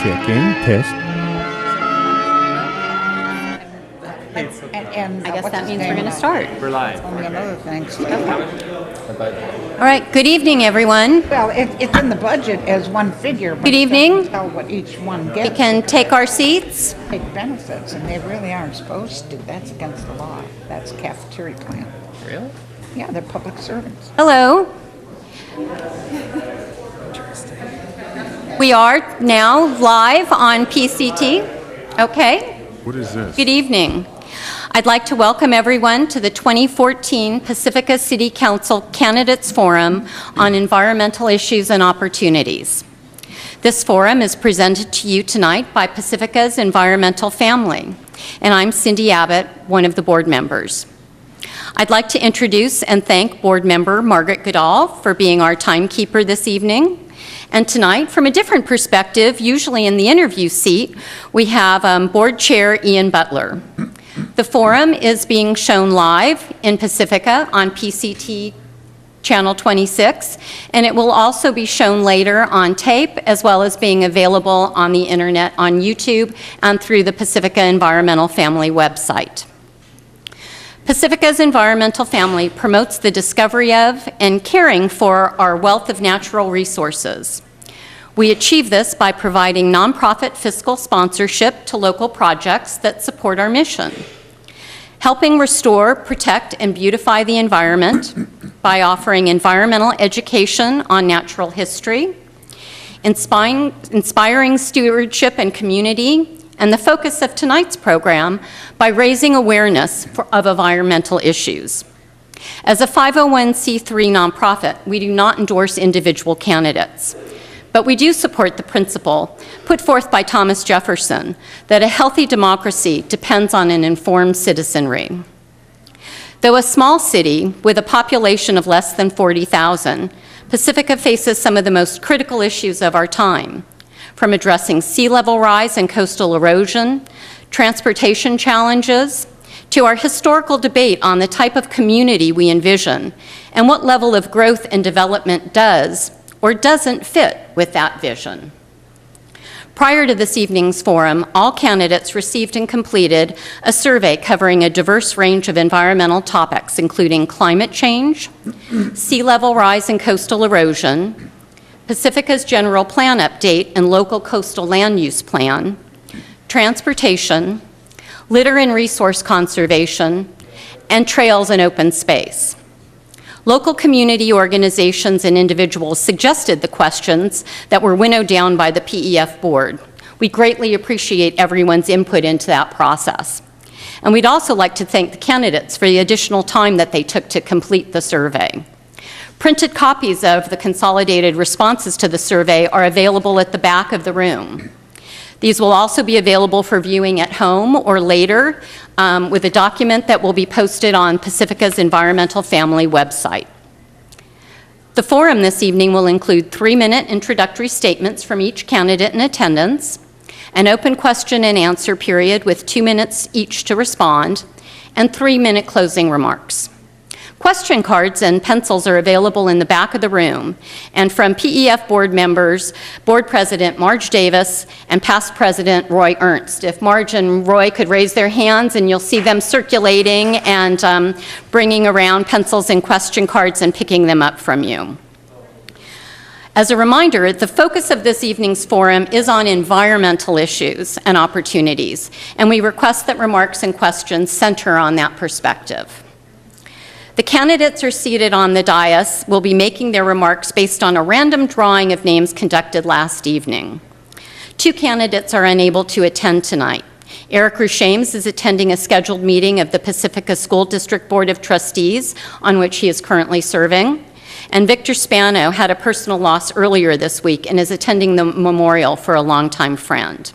Checking, test. And I guess that means we're going to start. We're live. Only another thing. All right, good evening, everyone. Well, it's in the budget as one figure, but Good it evening. doesn't tell what each one We gets. can take our seats. Take benefits, and they really aren't supposed to. That's against the law. That's cafeteria plan. Really? Yeah, they're public servants. Hello. We are now live on PCT. Okay. What is this? Good evening. I'd like to welcome everyone to the 2014 Pacifica City Council Candidates Forum on Environmental Issues and Opportunities. This forum is presented to you tonight by Pacifica's environmental family, and I'm Cindy Abbott, one of the board members. I'd like to introduce and thank board member Margaret Goodall for being our timekeeper this evening. And tonight, from a different perspective, usually in the interview seat, we have board chair Ian Butler. The forum is being shown live in Pacifica on PCT Channel 26, and it will also be shown later on tape, as well as being available on the internet on YouTube and through the Pacifica Environmental Family website. Pacifica's environmental family promotes the discovery of and caring for our wealth of natural resources. We achieve this by providing nonprofit fiscal sponsorship to local projects that support our mission, helping restore, protect, and beautify the environment by offering environmental education on natural history, inspiring stewardship and community, and the focus of tonight's program by raising awareness of environmental issues. As a 501c3 nonprofit, we do not endorse individual candidates, but we do support the principle put forth by Thomas Jefferson that a healthy democracy depends on an informed citizenry. Though a small city with a population of less than 40,000, Pacifica faces some of the most critical issues of our time, from addressing sea level rise and coastal erosion, transportation challenges, to our historical debate on the type of community we envision and what level of growth and development does or doesn't fit with that vision. Prior to this evening's forum, all candidates received and completed a survey covering a diverse range of environmental topics, including climate change, sea level rise and coastal erosion, Pacifica's general plan update and local coastal land use plan, transportation, litter and resource conservation, and trails and open space. Local community organizations and individuals suggested the questions that were winnowed down by the PEF board. We greatly appreciate everyone's input into that process. And we'd also like to thank the candidates for the additional time that they took to complete the survey. Printed copies of the consolidated responses to the survey are available at the back of the room. These will also be available for viewing at home or later with a document that will be posted on Pacifica's Environmental Family website. The forum this evening will include 3-minute introductory statements from each candidate in attendance, an open question and answer period with 2 minutes each to respond, and 3-minute closing remarks. Question cards and pencils are available in the back of the room, and from PEF board members, Board President Marge Davis and past President Roy Ernst. If Marge and Roy could raise their hands, and you'll see them circulating and bringing around pencils and question cards and picking them up from you. As a reminder, the focus of this evening's forum is on environmental issues and opportunities, and we request that remarks and questions center on that perspective. The candidates are seated on the dais will be making their remarks based on a random drawing of names conducted last evening. 2 candidates are unable to attend tonight. Eric Rushames is attending a scheduled meeting of the Pacifica School District Board of Trustees, on which he is currently serving. And Victor Spano had a personal loss earlier this week and is attending the memorial for a longtime friend.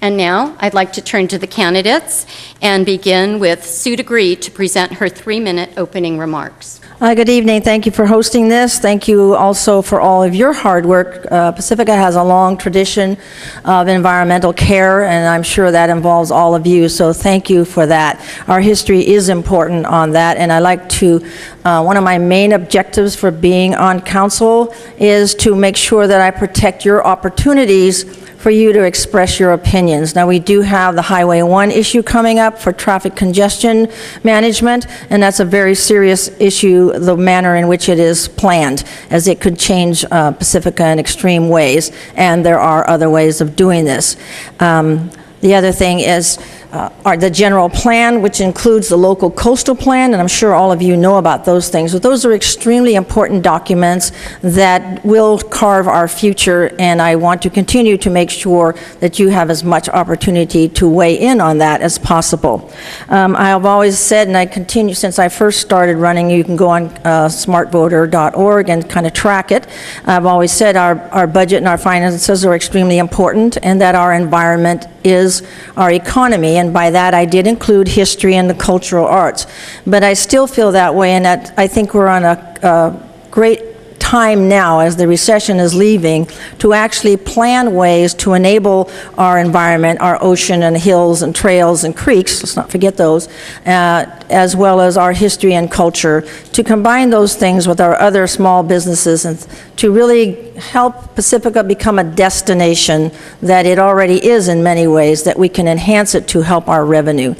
And now I'd like to turn to the candidates and begin with Sue DeGree to present her 3-minute opening remarks. Good evening. Thank you for hosting this. Thank you also for all of your hard work. Pacifica has a long tradition of environmental care, and I'm sure that involves all of you, so thank you for that. Our history is important on that, and I like to, one of my main objectives for being on council is to make sure that I protect your opportunities for you to express your opinions. Now, we do have the Highway 1 issue coming up for traffic congestion management, and that's a very serious issue, the manner in which it is planned, as it could change Pacifica in extreme ways, and there are other ways of doing this. The other thing is the general plan, which includes the local coastal plan, and I'm sure all of you know about those things. But those are extremely important documents that will carve our future, and I want to continue to make sure that you have as much opportunity to weigh in on that as possible. I have always said, and I continue since I first started running, you can go on smartvoter.org and kind of track it. I've always said our budget and our finances are extremely important, and that our environment is our economy, and by that I did include history and the cultural arts. But I still feel that way, and that I think we're on a great time now, as the recession is leaving, to actually plan ways to enable our environment, our ocean and hills and trails and creeks, let's not forget those, as well as our history and culture, to combine those things with our other small businesses and to really help Pacifica become a destination that it already is in many ways, that we can enhance it to help our revenue.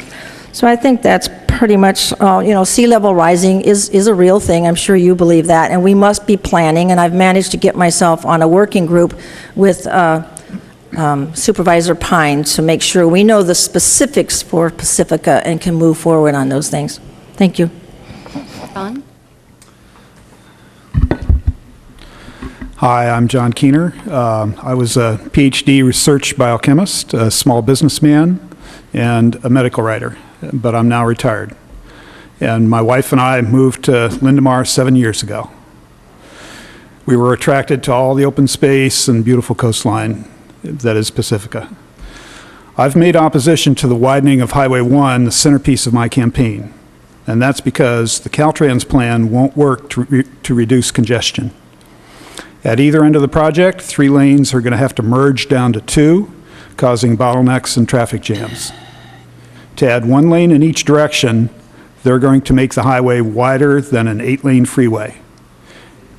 So I think that's pretty much, sea level rising is a real thing. I'm sure you believe that, and we must be planning, and I've managed to get myself on a working group with Supervisor Pines to make sure we know the specifics for Pacifica and can move forward on those things. Thank you. John? Hi, I'm John Keener. I was a PhD research biochemist, a small businessman, and a medical writer, but I'm now retired. And my wife and I moved to Lindemar 7 years ago. We were attracted to all the open space and beautiful coastline that is Pacifica. I've made opposition to the widening of Highway 1 the centerpiece of my campaign, and that's because the Caltrans plan won't work to reduce congestion. At either end of the project, 3 lanes are going to have to merge down to 2, causing bottlenecks and traffic jams. To add 1 lane in each direction, they're going to make the highway wider than an 8-lane freeway.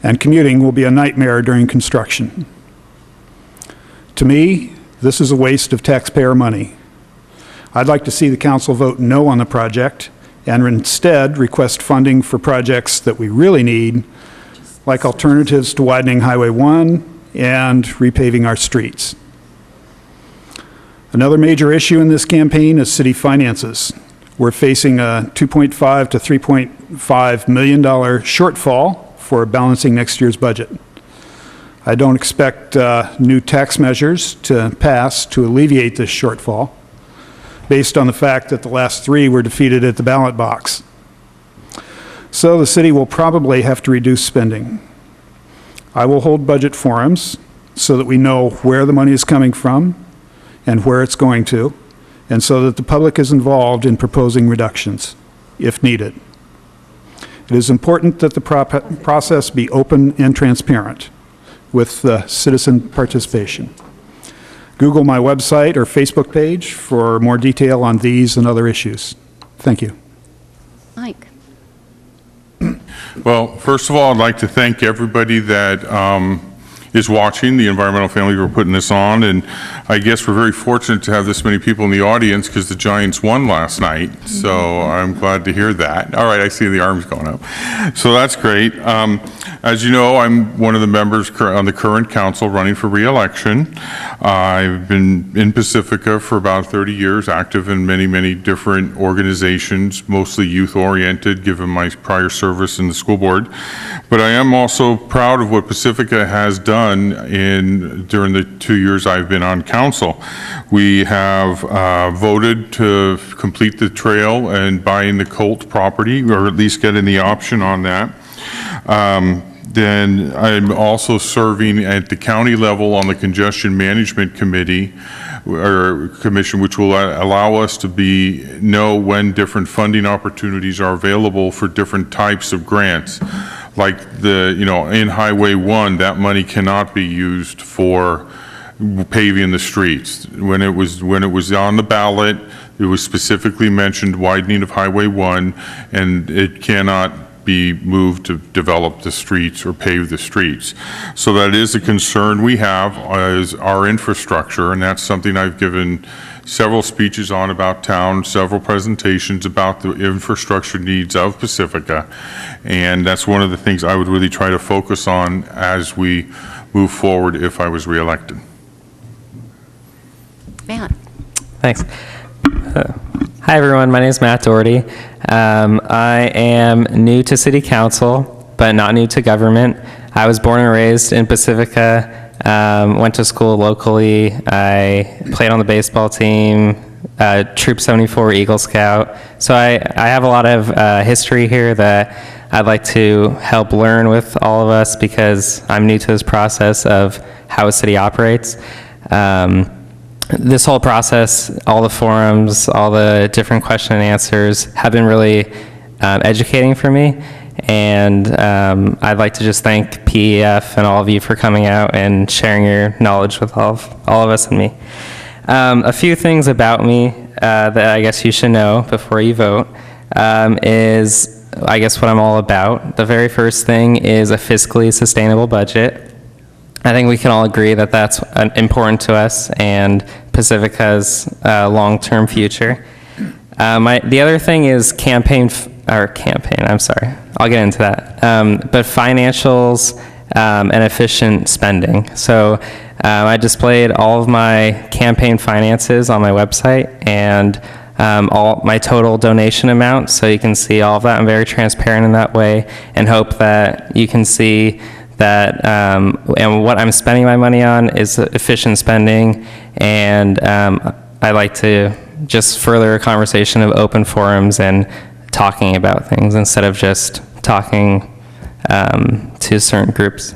And commuting will be a nightmare during construction. To me, this is a waste of taxpayer money. I'd like to see the council vote no on the project and instead request funding for projects that we really need, like alternatives to widening Highway 1 and repaving our streets. Another major issue in this campaign is city finances. We're facing a $2.5 to $3.5 million shortfall for balancing next year's budget. I don't expect new tax measures to pass to alleviate this shortfall, based on the fact that the last 3 were defeated at the ballot box. So the city will probably have to reduce spending. I will hold budget forums so that we know where the money is coming from and where it's going to, and so that the public is involved in proposing reductions, if needed. It is important that the process be open and transparent with citizen participation. Google my website or Facebook page for more detail on these and other issues. Thank you. Mike? Well, first of all, I'd like to thank everybody that is watching, the environmental family for putting this on, and I guess we're very fortunate to have this many people in the audience because the Giants won last night, so I'm glad to hear that. All right, I see the arms going up. So that's great. As you know, I'm one of the members on the current council running for re-election. I've been in Pacifica for about 30 years, active in many, many different organizations, mostly youth-oriented, given my prior service in the school board. But I am also proud of what Pacifica has done during the 2 years I've been on council. We have voted to complete the trail and buying the Colt property, or at least getting the option on that. Then I'm also serving at the county level on the Congestion Management Committee, or Commission, which will allow us to know when different funding opportunities are available for different types of grants. Like in Highway 1, that money cannot be used for paving the streets. When it was on the ballot, it was specifically mentioned widening of Highway 1, and it cannot be moved to develop the streets or pave the streets. So that is a concern we have, is our infrastructure, and that's something I've given several speeches on about town, several presentations about the infrastructure needs of Pacifica, and that's one of the things I would really try to focus on as we move forward if I was reelected. Matt. Thanks. Hi, everyone. My name is Matt Doherty. I am new to City Council, but not new to government. I was born and raised in Pacifica, went to school locally. I played on the baseball team, Troop 74 Eagle Scout. So I have a lot of history here that I'd like to help learn with all of us because I'm new to this process of how a city operates. This whole process, all the forums, all the different question and answers have been really educating for me. And I'd like to just thank PEF and all of you for coming out and sharing your knowledge with all of us and me. A few things about me that I guess you should know before you vote is, I guess, what I'm all about. The very first thing is a fiscally sustainable budget. I think we can all agree that that's important to us and Pacifica's long-term future. The other thing is I'm sorry, I'll get into that. But financials and efficient spending. So I displayed all of my campaign finances on my website and all my total donation amount, so you can see all of that. I'm very transparent in that way and hope that you can see that and what I'm spending my money on is efficient spending, and I like to just further a conversation of open forums and talking about things instead of just talking to certain groups.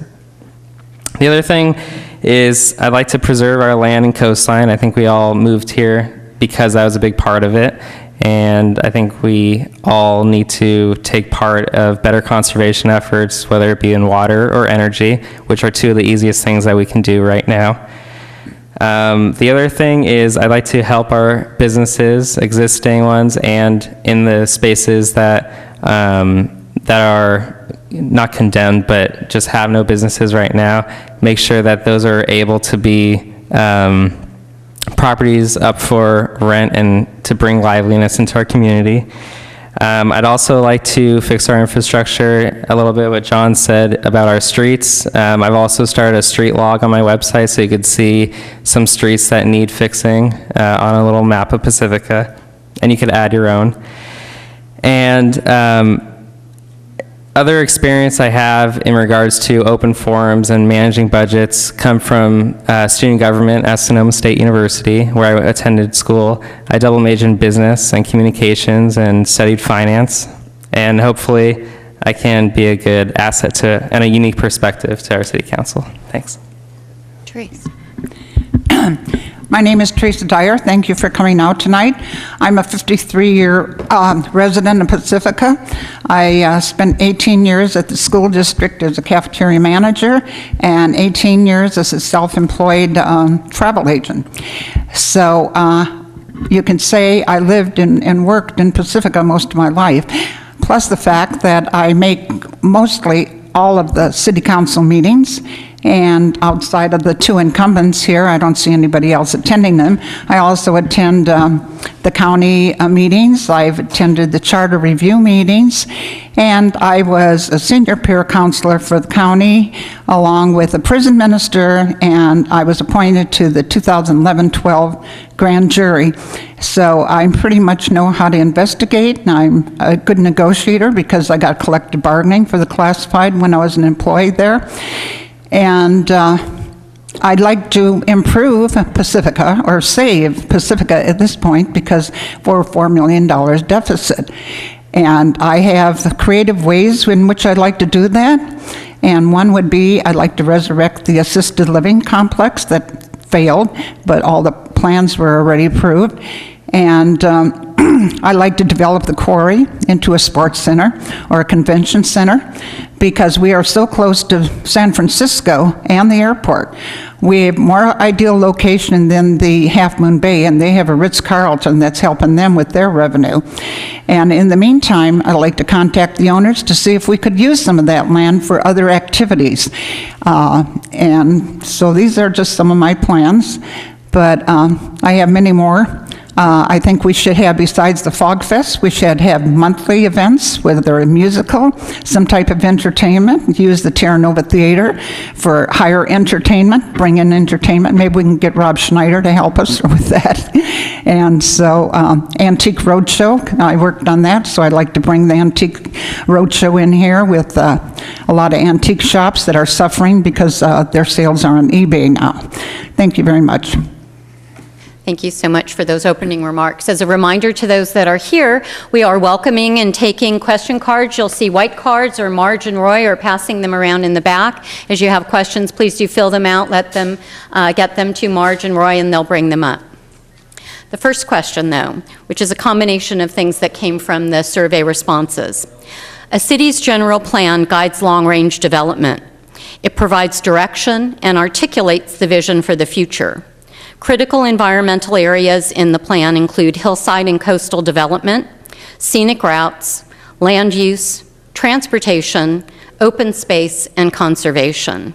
The other thing is I'd like to preserve our land and coastline. I think we all moved here because that was a big part of it. And I think we all need to take part of better conservation efforts, whether it be in water or energy, which are two of the easiest things that we can do right now. The other thing is I'd like to help our businesses, existing ones, and in the spaces that are not condemned, but just have no businesses right now, make sure that those are able to be properties up for rent and to bring liveliness into our community. I'd also like to fix our infrastructure, a little bit what John said about our streets. I've also started a street log on my website so you could see some streets that need fixing on a little map of Pacifica, and you could add your own. And other experience I have in regards to open forums and managing budgets come from student government at Sonoma State University, where I attended school. I double majored in business and communications and studied finance, and hopefully I can be a good asset to and a unique perspective to our city council. Thanks. Therese. My name is Teresa Dyer. Thank you for coming out tonight. I'm a 53-year resident of Pacifica. I spent 18 years at the school district as a cafeteria manager and 18 years as a self-employed travel agent. So you can say I lived and worked in Pacifica most of my life, plus the fact that I make mostly all of the city council meetings, and outside of the two incumbents here, I don't see anybody else attending them. I also attend the county meetings. I've attended the charter review meetings, and I was a senior peer counselor for the county along with a prison minister, and I was appointed to the 2011-12 grand jury. So I pretty much know how to investigate, and I'm a good negotiator because I got collective bargaining for the classified when I was an employee there. And I'd like to improve Pacifica, or save Pacifica at this point, because we're a $4 million deficit. And I have the creative ways in which I'd like to do that. And one would be, I'd like to resurrect the assisted living complex that failed, but all the plans were already approved. And I'd like to develop the quarry into a sports center or a convention center because we are so close to San Francisco and the airport. We have more ideal location than the Half Moon Bay, and they have a Ritz-Carlton that's helping them with their revenue. And in the meantime, I'd like to contact the owners to see if we could use some of that land for other activities. And so these are just some of my plans, but I have many more. I think we should have, besides the Fog Fest, we should have monthly events, whether they're a musical, some type of entertainment, use the Terra Nova Theater for higher entertainment, bring in entertainment. Maybe we can get Rob Schneider to help us with that. And so, Antique Roadshow, I worked on that, so I'd like to bring the Antique Roadshow in here with a lot of antique shops that are suffering because their sales are on eBay now. Thank you very much. Thank you so much for those opening remarks. As a reminder to those that are here, we are welcoming and taking question cards. You'll see white cards, or Marge and Roy are passing them around in the back. As you have questions, please do fill them out. Let them get them to Marge and Roy, and they'll bring them up. The first question, though, which is a combination of things that came from the survey responses. A city's general plan guides long-range development. It provides direction and articulates the vision for the future. Critical environmental areas in the plan include hillside and coastal development, scenic routes, land use, transportation, open space, and conservation.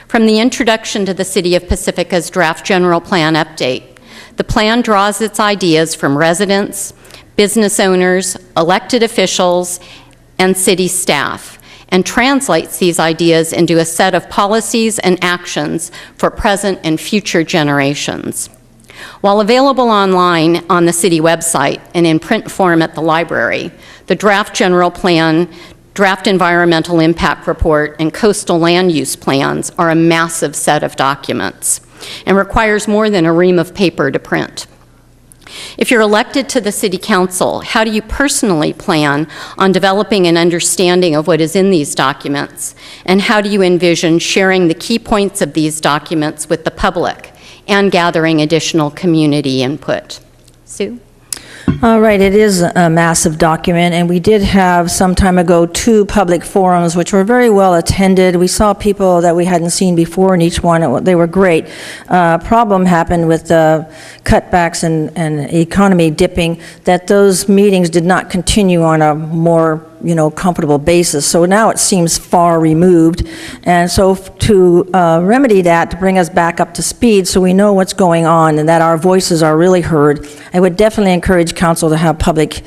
From the introduction to the City of Pacifica's draft general plan update, the plan draws its ideas from residents, business owners, elected officials, and city staff, and translates these ideas into a set of policies and actions for present and future generations. While available online on the city website and in print form at the library, the draft general plan, draft environmental impact report, and coastal land use plans are a massive set of documents and requires more than a ream of paper to print. If you're elected to the City Council, how do you personally plan on developing an understanding of what is in these documents? And how do you envision sharing the key points of these documents with the public and gathering additional community input? Sue? All right, it is a massive document, and we did have some time ago 2 public forums which were very well attended. We saw people that we hadn't seen before in each one. They were great. Problem happened with the cutbacks and economy dipping, that those meetings did not continue on a more comfortable basis. So now it seems far removed. And so to remedy that, to bring us back up to speed so we know what's going on and that our voices are really heard, I would definitely encourage council to have public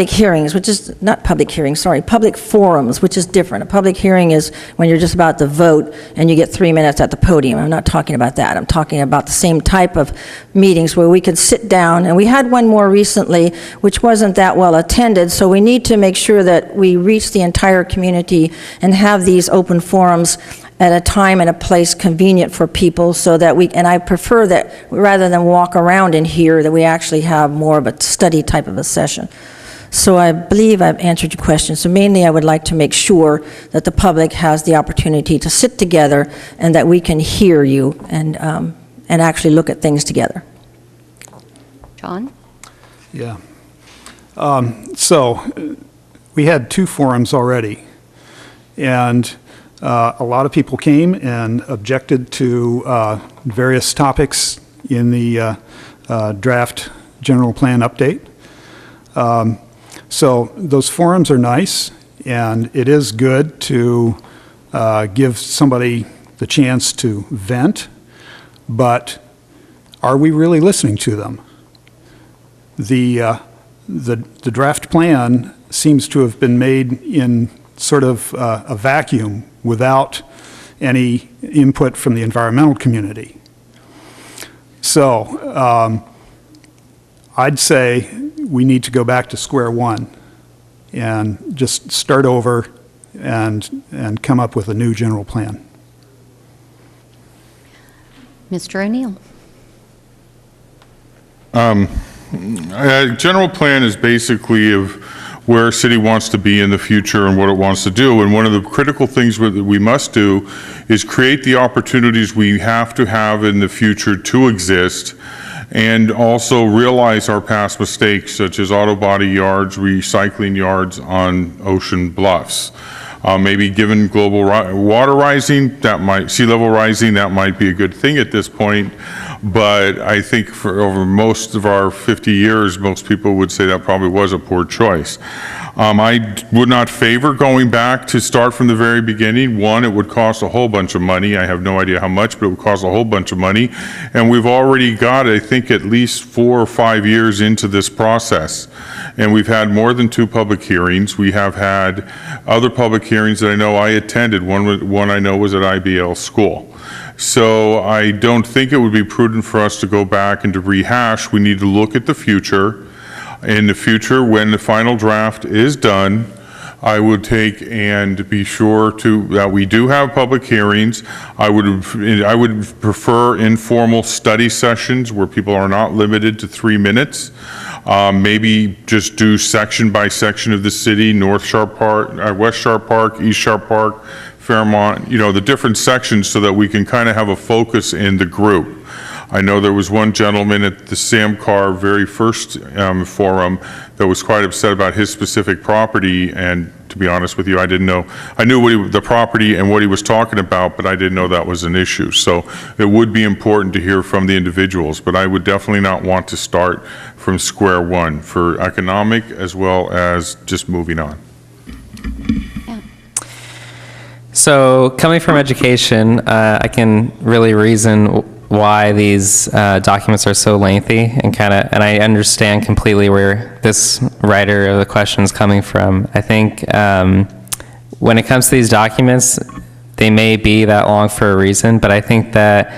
hearings, which is not public hearings, sorry, public forums, which is different. A public hearing is when you're just about to vote and you get 3 minutes at the podium. I'm not talking about that. I'm talking about the same type of meetings where we could sit down, and we had one more recently which wasn't that well attended, so we need to make sure that we reach the entire community and have these open forums at a time and a place convenient for people, so that and I prefer that rather than walk around in here, that we actually have more of a study type of a session. So I believe I've answered your question. So mainly I would like to make sure that the public has the opportunity to sit together and that we can hear you and actually look at things together. John? Yeah. So we had 2 forums already, and a lot of people came and objected to various topics in the draft general plan update. So those forums are nice, and it is good to give somebody the chance to vent, but are we really listening to them? The draft plan seems to have been made in sort of a vacuum without any input from the environmental community. So I'd say we need to go back to square one and just start over and come up with a new general plan. Mr. O'Neill? General plan is basically of where a city wants to be in the future and what it wants to do. And one of the critical things that we must do is create the opportunities we have to have in the future to exist, and also realize our past mistakes, such as auto body yards, recycling yards on ocean bluffs. Maybe given global water rising, sea level rising, that might be a good thing at this point. But I think for over most of our 50 years, most people would say that probably was a poor choice. I would not favor going back to start from the very beginning. One, it would cost a whole bunch of money. I have no idea how much, but it would cost a whole bunch of money. And we've already got, I think, at least 4 or 5 years into this process. And we've had more than 2 public hearings. We have had other public hearings that I know I attended. One I know was at IBL school. So I don't think it would be prudent for us to go back and to rehash. We need to look at the future. In the future, when the final draft is done, I would take and be sure that we do have public hearings. I would prefer informal study sessions where people are not limited to 3 minutes. Maybe just do section by section of the city, North Sharp Park, West Sharp Park, East Sharp Park, Fairmont, the different sections, so that we can kind of have a focus in the group. I know there was one gentleman at the SAMCAR very first forum that was quite upset about his specific property, and to be honest with you, I didn't know. I knew the property and what he was talking about, but I didn't know that was an issue. So it would be important to hear from the individuals, but I would definitely not want to start from square one for economic as well as just moving on. So coming from education, I can really reason why these documents are so lengthy, and I understand completely where this writer of the question is coming from. I think when it comes to these documents, they may be that long for a reason, but I think that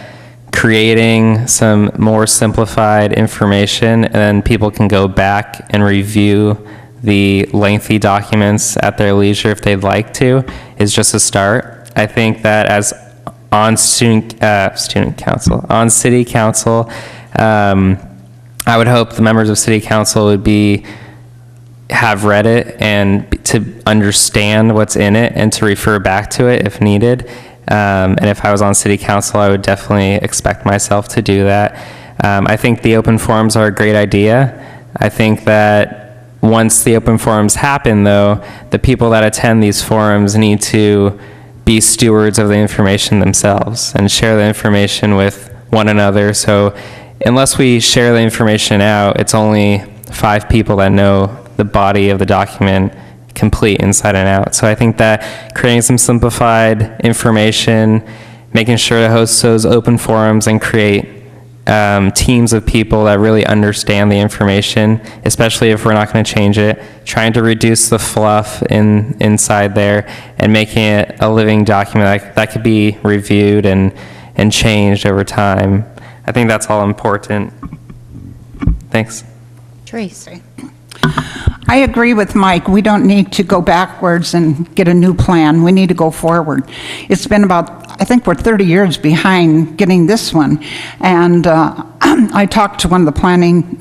creating some more simplified information, and then people can go back and review the lengthy documents at their leisure if they'd like to, is just a start. I think that as on city council, I would hope the members of city council would have read it and to understand what's in it and to refer back to it if needed. And if I was on city council, I would definitely expect myself to do that. I think the open forums are a great idea. I think that once the open forums happen, though, the people that attend these forums need to be stewards of the information themselves and share the information with one another. So unless we share the information out, it's only 5 people that know the body of the document complete inside and out. So I think that creating some simplified information, making sure to host those open forums and create teams of people that really understand the information, especially if we're not going to change it, trying to reduce the fluff inside there and making it a living document that could be reviewed and changed over time. I think that's all important. Thanks. Tracy. I agree with Mike. We don't need to go backwards and get a new plan. We need to go forward. It's been I think we're 30 years behind getting this one. And I talked to one of the planning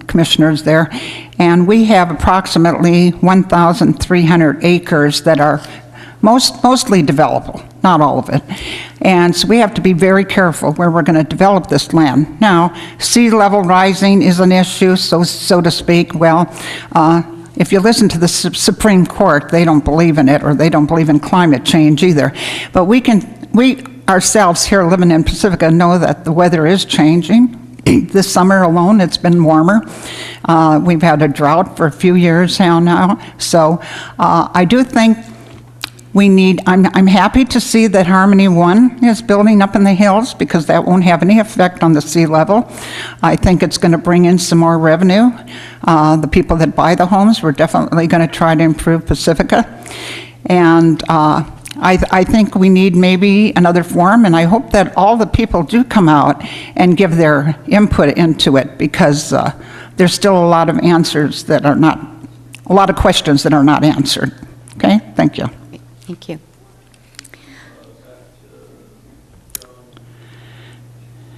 commissioners there, and we have approximately 1,300 acres that are mostly developable, not all of it. And so we have to be very careful where we're going to develop this land. Now, sea level rising is an issue, so to speak. Well, if you listen to the Supreme Court, they don't believe in it, or they don't believe in climate change either. But we ourselves here living in Pacifica know that the weather is changing. This summer alone, it's been warmer. We've had a drought for a few years now. So I do think I'm happy to see that Harmony 1 is building up in the hills, because that won't have any effect on the sea level. I think it's going to bring in some more revenue. The people that buy the homes, we're definitely going to try to improve Pacifica. And I think we need maybe another forum, and I hope that all the people do come out and give their input into it, because there's still a lot of questions that are not answered. Okay, thank you. Thank you.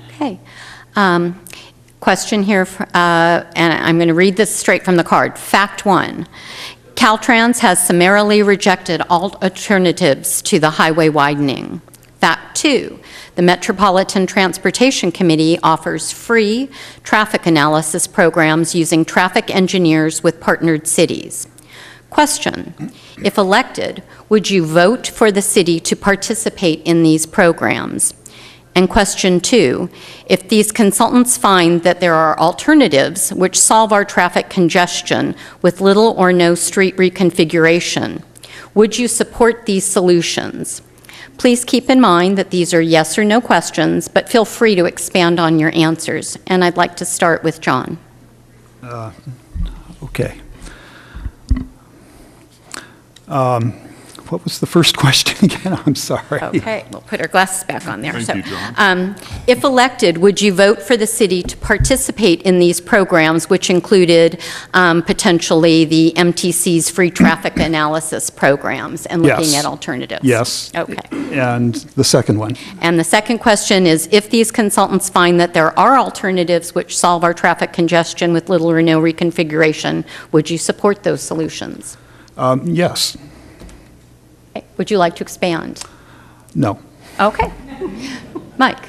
Okay. Question here, and I'm going to read this straight from the card. Fact 1. Caltrans has summarily rejected all alternatives to the highway widening. Fact 2, the Metropolitan Transportation Committee offers free traffic analysis programs using traffic engineers with partnered cities. Question, if elected, would you vote for the city to participate in these programs? And question 2, if these consultants find that there are alternatives which solve our traffic congestion with little or no street reconfiguration, would you support these solutions? Please keep in mind that these are yes or no questions, but feel free to expand on your answers. And I'd like to start with John. Okay. What was the first question again? I'm sorry. Okay, we'll put our glasses back on there. Thank you, John. If elected, would you vote for the city to participate in these programs, which included potentially the MTC's free traffic analysis programs and looking Yes. at alternatives? Yes. Okay. And the second one? And the second question is, if these consultants find that there are alternatives which solve our traffic congestion with little or no reconfiguration, would you support those solutions? Yes. Okay. Would you like to expand? No. Okay. Mike?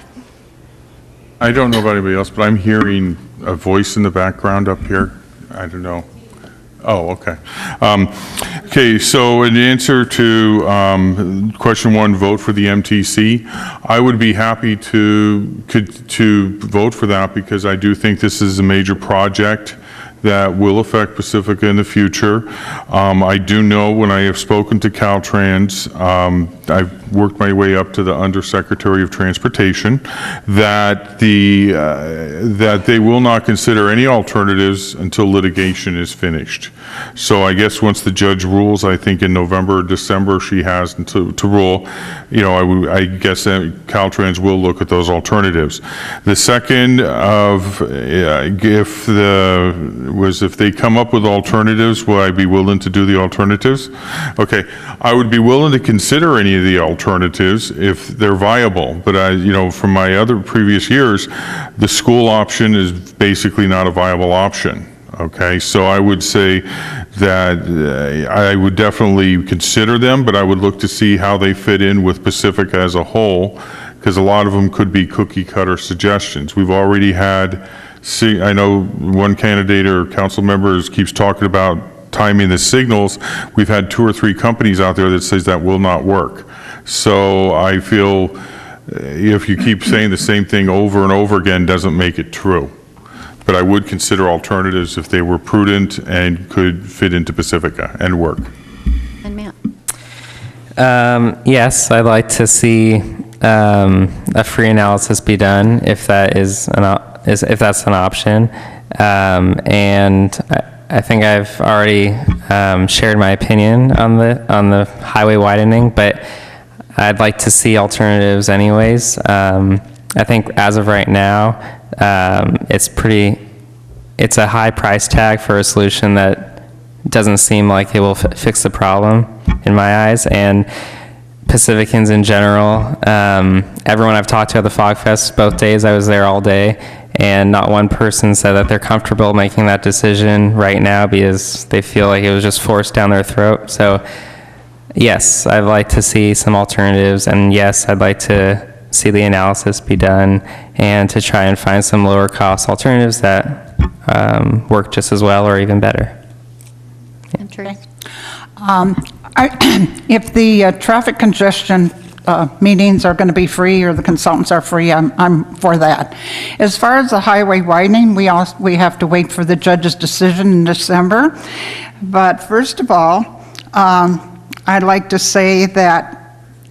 I don't know about anybody else, but I'm hearing a voice in the background up here. I don't know. Oh, okay. Okay, so in answer to question 1, vote for the MTC, I would be happy to vote for that because I do think this is a major project that will affect Pacifica in the future. I do know when I have spoken to Caltrans, I've worked my way up to the Undersecretary of Transportation, that that they will not consider any alternatives until litigation is finished. So I guess once the judge rules, I think in November or December she has to rule, I guess that Caltrans will look at those alternatives. The second of if they come up with alternatives, will I be willing to do the alternatives? Okay, I would be willing to consider any of the alternatives if they're viable, but from my other previous years, the school option is basically not a viable option. Okay, so I would say that I would definitely consider them, but I would look to see how they fit in with Pacifica as a whole, because a lot of them could be cookie cutter suggestions. We've already had, I know one candidate or council members keeps talking about timing the signals. We've had 2 or 3 companies out there that says that will not work. So I feel if you keep saying the same thing over and over again, doesn't make it true. But I would consider alternatives if they were prudent and could fit into Pacifica and work. And Matt? Yes, I'd like to see a free analysis be done if that is if that's an option. And I think I've already shared my opinion on the highway widening, but I'd like to see alternatives anyways. I think as of right now, it's a high price tag for a solution that doesn't seem like it will fix the problem in my eyes. And Pacificans in general, everyone I've talked to at the Fog Fest, both days I was there all day, and not one person said that they're comfortable making that decision right now because they feel like it was just forced down their throat. So yes, I'd like to see some alternatives, and yes, I'd like to see the analysis be done and to try and find some lower cost alternatives that work just as well or even better. Okay. If the traffic congestion meetings are going to be free or the consultants are free, I'm for that. As far as the highway widening, we have to wait for the judge's decision in December. But first of all, I'd like to say that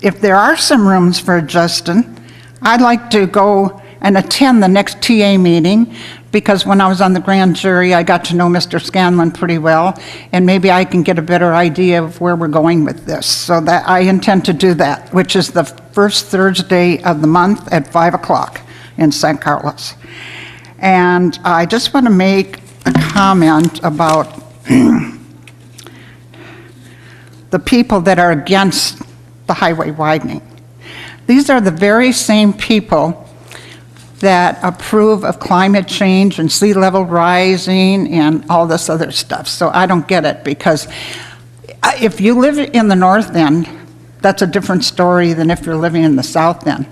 if there are some rooms for adjusting, I'd like to go and attend the next TA meeting, because when I was on the grand jury, I got to know Mr. Scanlon pretty well, and maybe I can get a better idea of where we're going with this. So that I intend to do that, which is the first Thursday of the month at 5 o'clock in San Carlos. And I just want to make a comment about the people that are against the highway widening. These are the very same people that approve of climate change and sea level rising and all this other stuff. So I don't get it, because if you live in the north end, That's a different story than if you're living in the south end.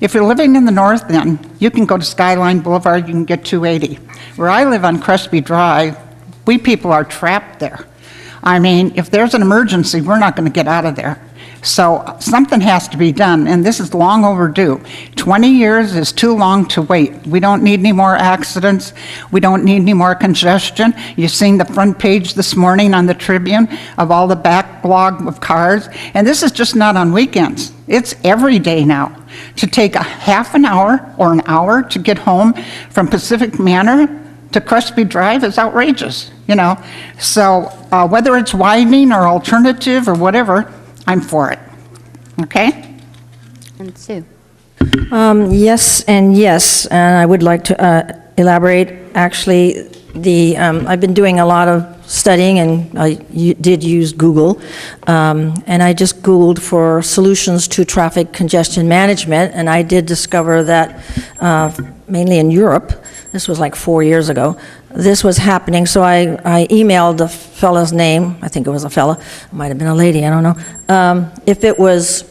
If you're living in the north end, you can go to Skyline Boulevard, you can get 280. Where I live on Crespi Drive, we people are trapped there. I mean, if there's an emergency, we're not going to get out of there. So something has to be done, and this is long overdue. 20 years is too long to wait. We don't need any more accidents. We don't need any more congestion. You've seen the front page this morning on the Tribune of all the backlog of cars, and this is just not on weekends. It's every day now. To take a half an hour or an hour to get home from Pacific Manor to Crespi Drive is outrageous, you know. So whether it's widening or alternative or whatever, I'm for it. Okay? And Sue? Yes and yes, and I would like to elaborate. Actually, I've been doing a lot of studying, and I did use Google, and I just Googled for solutions to traffic congestion management, and I did discover that mainly in Europe, this was like 4 years ago, this was happening. So I emailed the fellow's name, I think it was a fella, it might have been a lady, I don't know, if it was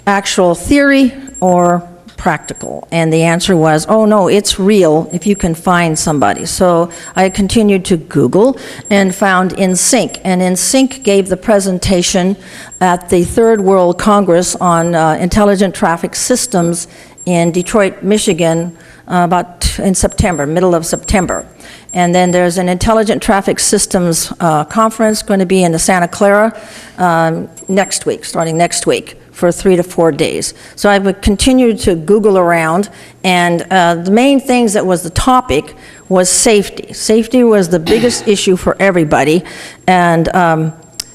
actual theory or practical, and the answer was, oh no, it's real if you can find somebody. So I continued to Google and found InSync, and InSync gave the presentation at the Third World Congress on Intelligent Traffic Systems in Detroit, Michigan, about in September, middle of September. And then there's an Intelligent Traffic Systems conference going to be in the Santa Clara next week, starting next week, for 3 to 4 days. So I would continue to Google around, and the main things that was the topic was safety. Safety was the biggest issue for everybody, and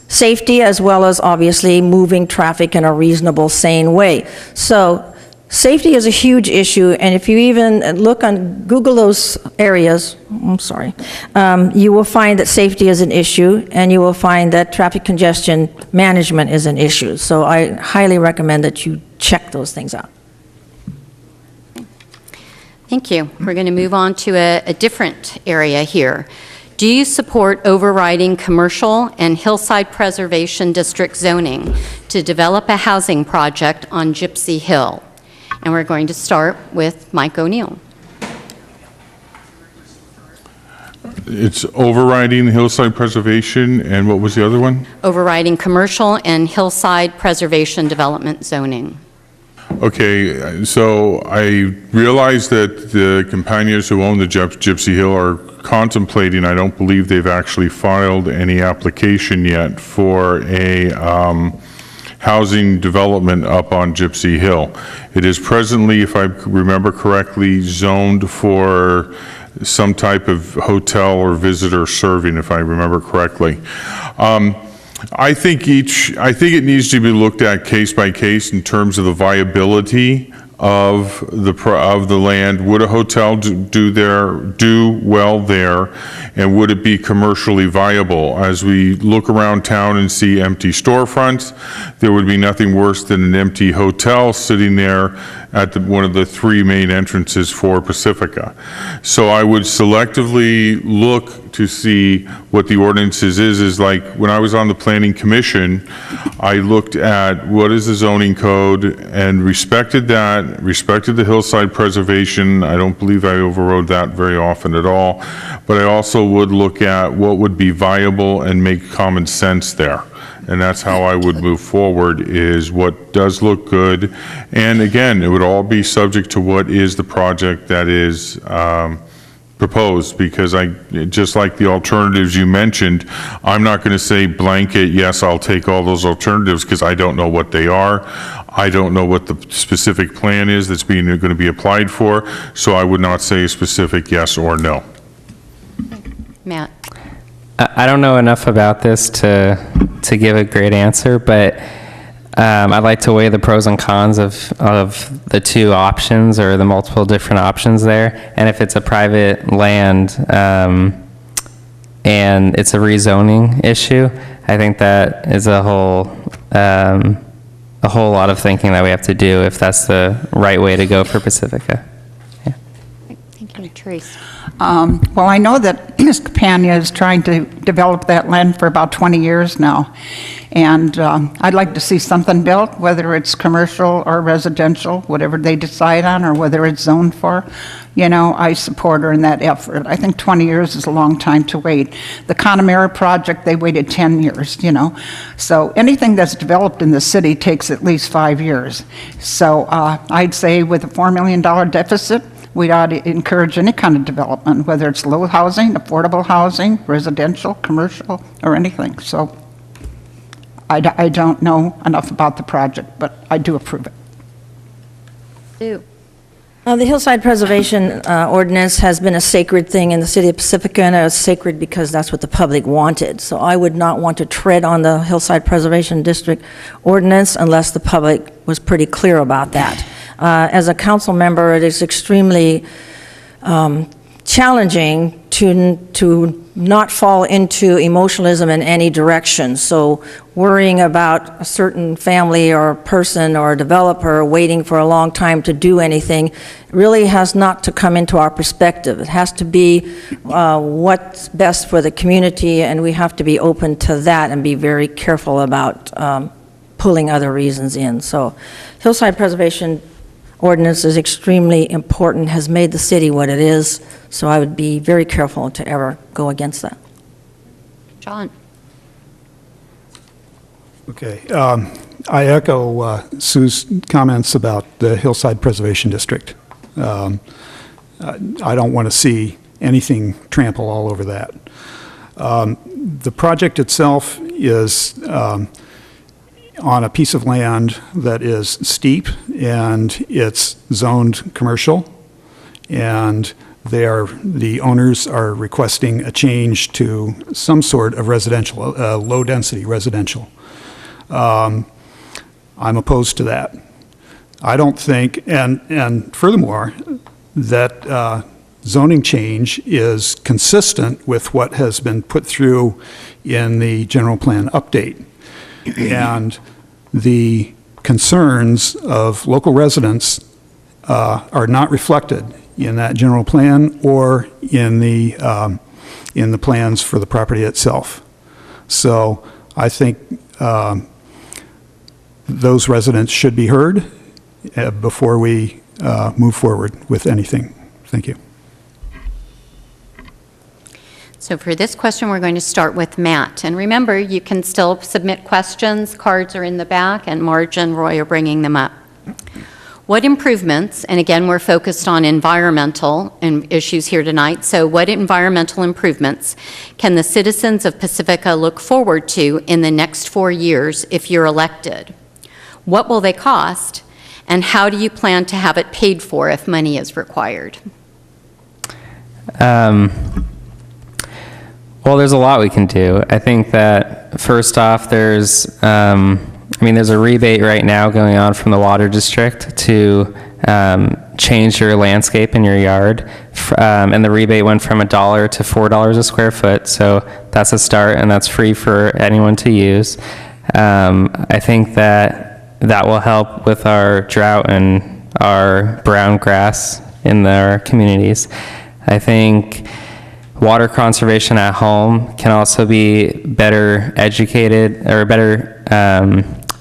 safety as well as obviously moving traffic in a reasonable, sane way. So safety is a huge issue, and if you even look on Google those areas, you will find that safety is an issue, and you will find that traffic congestion management is an issue. So I highly recommend that you check those things out. Thank you. We're going to move on to a different area here. Do you support overriding commercial and hillside preservation district zoning to develop a housing project on Gypsy Hill? And we're going to start with Mike O'Neill. It's overriding hillside preservation, and what was the other one? Overriding commercial and hillside preservation development zoning. Okay, so I realize that the companions who own the Gypsy Hill are contemplating, I don't believe they've actually filed any application yet for a housing development up on Gypsy Hill. It is presently, if I remember correctly, zoned for some type of hotel or visitor serving, if I remember correctly. I think it needs to be looked at case by case in terms of the viability of the land. Would a hotel do well there, and would it be commercially viable? As we look around town and see empty storefronts, there would be nothing worse than an empty hotel sitting there at one of the 3 main entrances for Pacifica. So I would selectively look to see what the ordinances is like when I was on the Planning Commission, I looked at what is the zoning code and respected that, respected the hillside preservation. I don't believe I overrode that very often at all, but I also would look at what would be viable and make common sense there. And that's how I would move forward, is what does look good. And again, it would all be subject to what is the project that is proposed, because just like the alternatives you mentioned, I'm not going to say blanket, yes, I'll take all those alternatives, because I don't know what they are. I don't know what the specific plan is that's going to be applied for, so I would not say a specific yes or no. Matt? I don't know enough about this to give a great answer, but I'd like to weigh the pros and cons of the 2 options, or the multiple different options there. And if it's a private land and it's a rezoning issue, I think that is a whole lot of thinking that we have to do if that's the right way to go for Pacifica. Yeah. Thank you, Therese. Well, I know that Ms. Campagna is trying to develop that land for about 20 years now. And I'd like to see something built, whether it's commercial or residential, whatever they decide on, or whether it's zoned for. You know, I support her in that effort. I think 20 years is a long time to wait. The Connemara project, they waited 10 years, you know. So anything that's developed in the city takes at least 5 years. So I'd say with a $4 million deficit, we ought to encourage any kind of development, whether it's low housing, affordable housing, residential, commercial, or anything. So I don't know enough about the project, but I do approve it. Sue? The Hillside Preservation Ordinance has been a sacred thing in the city of Pacifica, and it was sacred because that's what the public wanted. So I would not want to tread on the Hillside Preservation District Ordinance unless the public was pretty clear about that. As a council member, it is extremely challenging to not fall into emotionalism in any direction. So worrying about a certain family or person or developer waiting for a long time to do anything really has not to come into our perspective. It has to be what's best for the community, and we have to be open to that and be very careful about pulling other reasons in. So Hillside Preservation Ordinance is extremely important, has made the city what it is, so I would be very careful to ever go against that. John? Okay. I echo Sue's comments about the Hillside Preservation District. I don't want to see anything trample all over that. The project itself is on a piece of land that is steep, and it's zoned commercial, and the owners are requesting a change to some sort of residential, low-density residential. I'm opposed to that. I don't think, and furthermore, that zoning change is consistent with what has been put through in the general plan update. And the concerns of local residents are not reflected in that general plan or in the plans for the property itself. So I think those residents should be heard before we move forward with anything. Thank you. So for this question, we're going to start with Matt. And remember, you can still submit questions. Cards are in the back, and Marge and Roy are bringing them up. What improvements, and again, we're focused on environmental issues here tonight, so what environmental improvements can the citizens of Pacifica look forward to in the next 4 years if you're elected? What will they cost, and how do you plan to have it paid for if money is required? Well, there's a lot we can do. I think that first off, there's a rebate right now going on from the water district to change your landscape in your yard. And the rebate went from $1 to $4 a square foot. So that's a start, and that's free for anyone to use. I think that will help with our drought and our brown grass in our communities. I think water conservation at home can also be better educated or better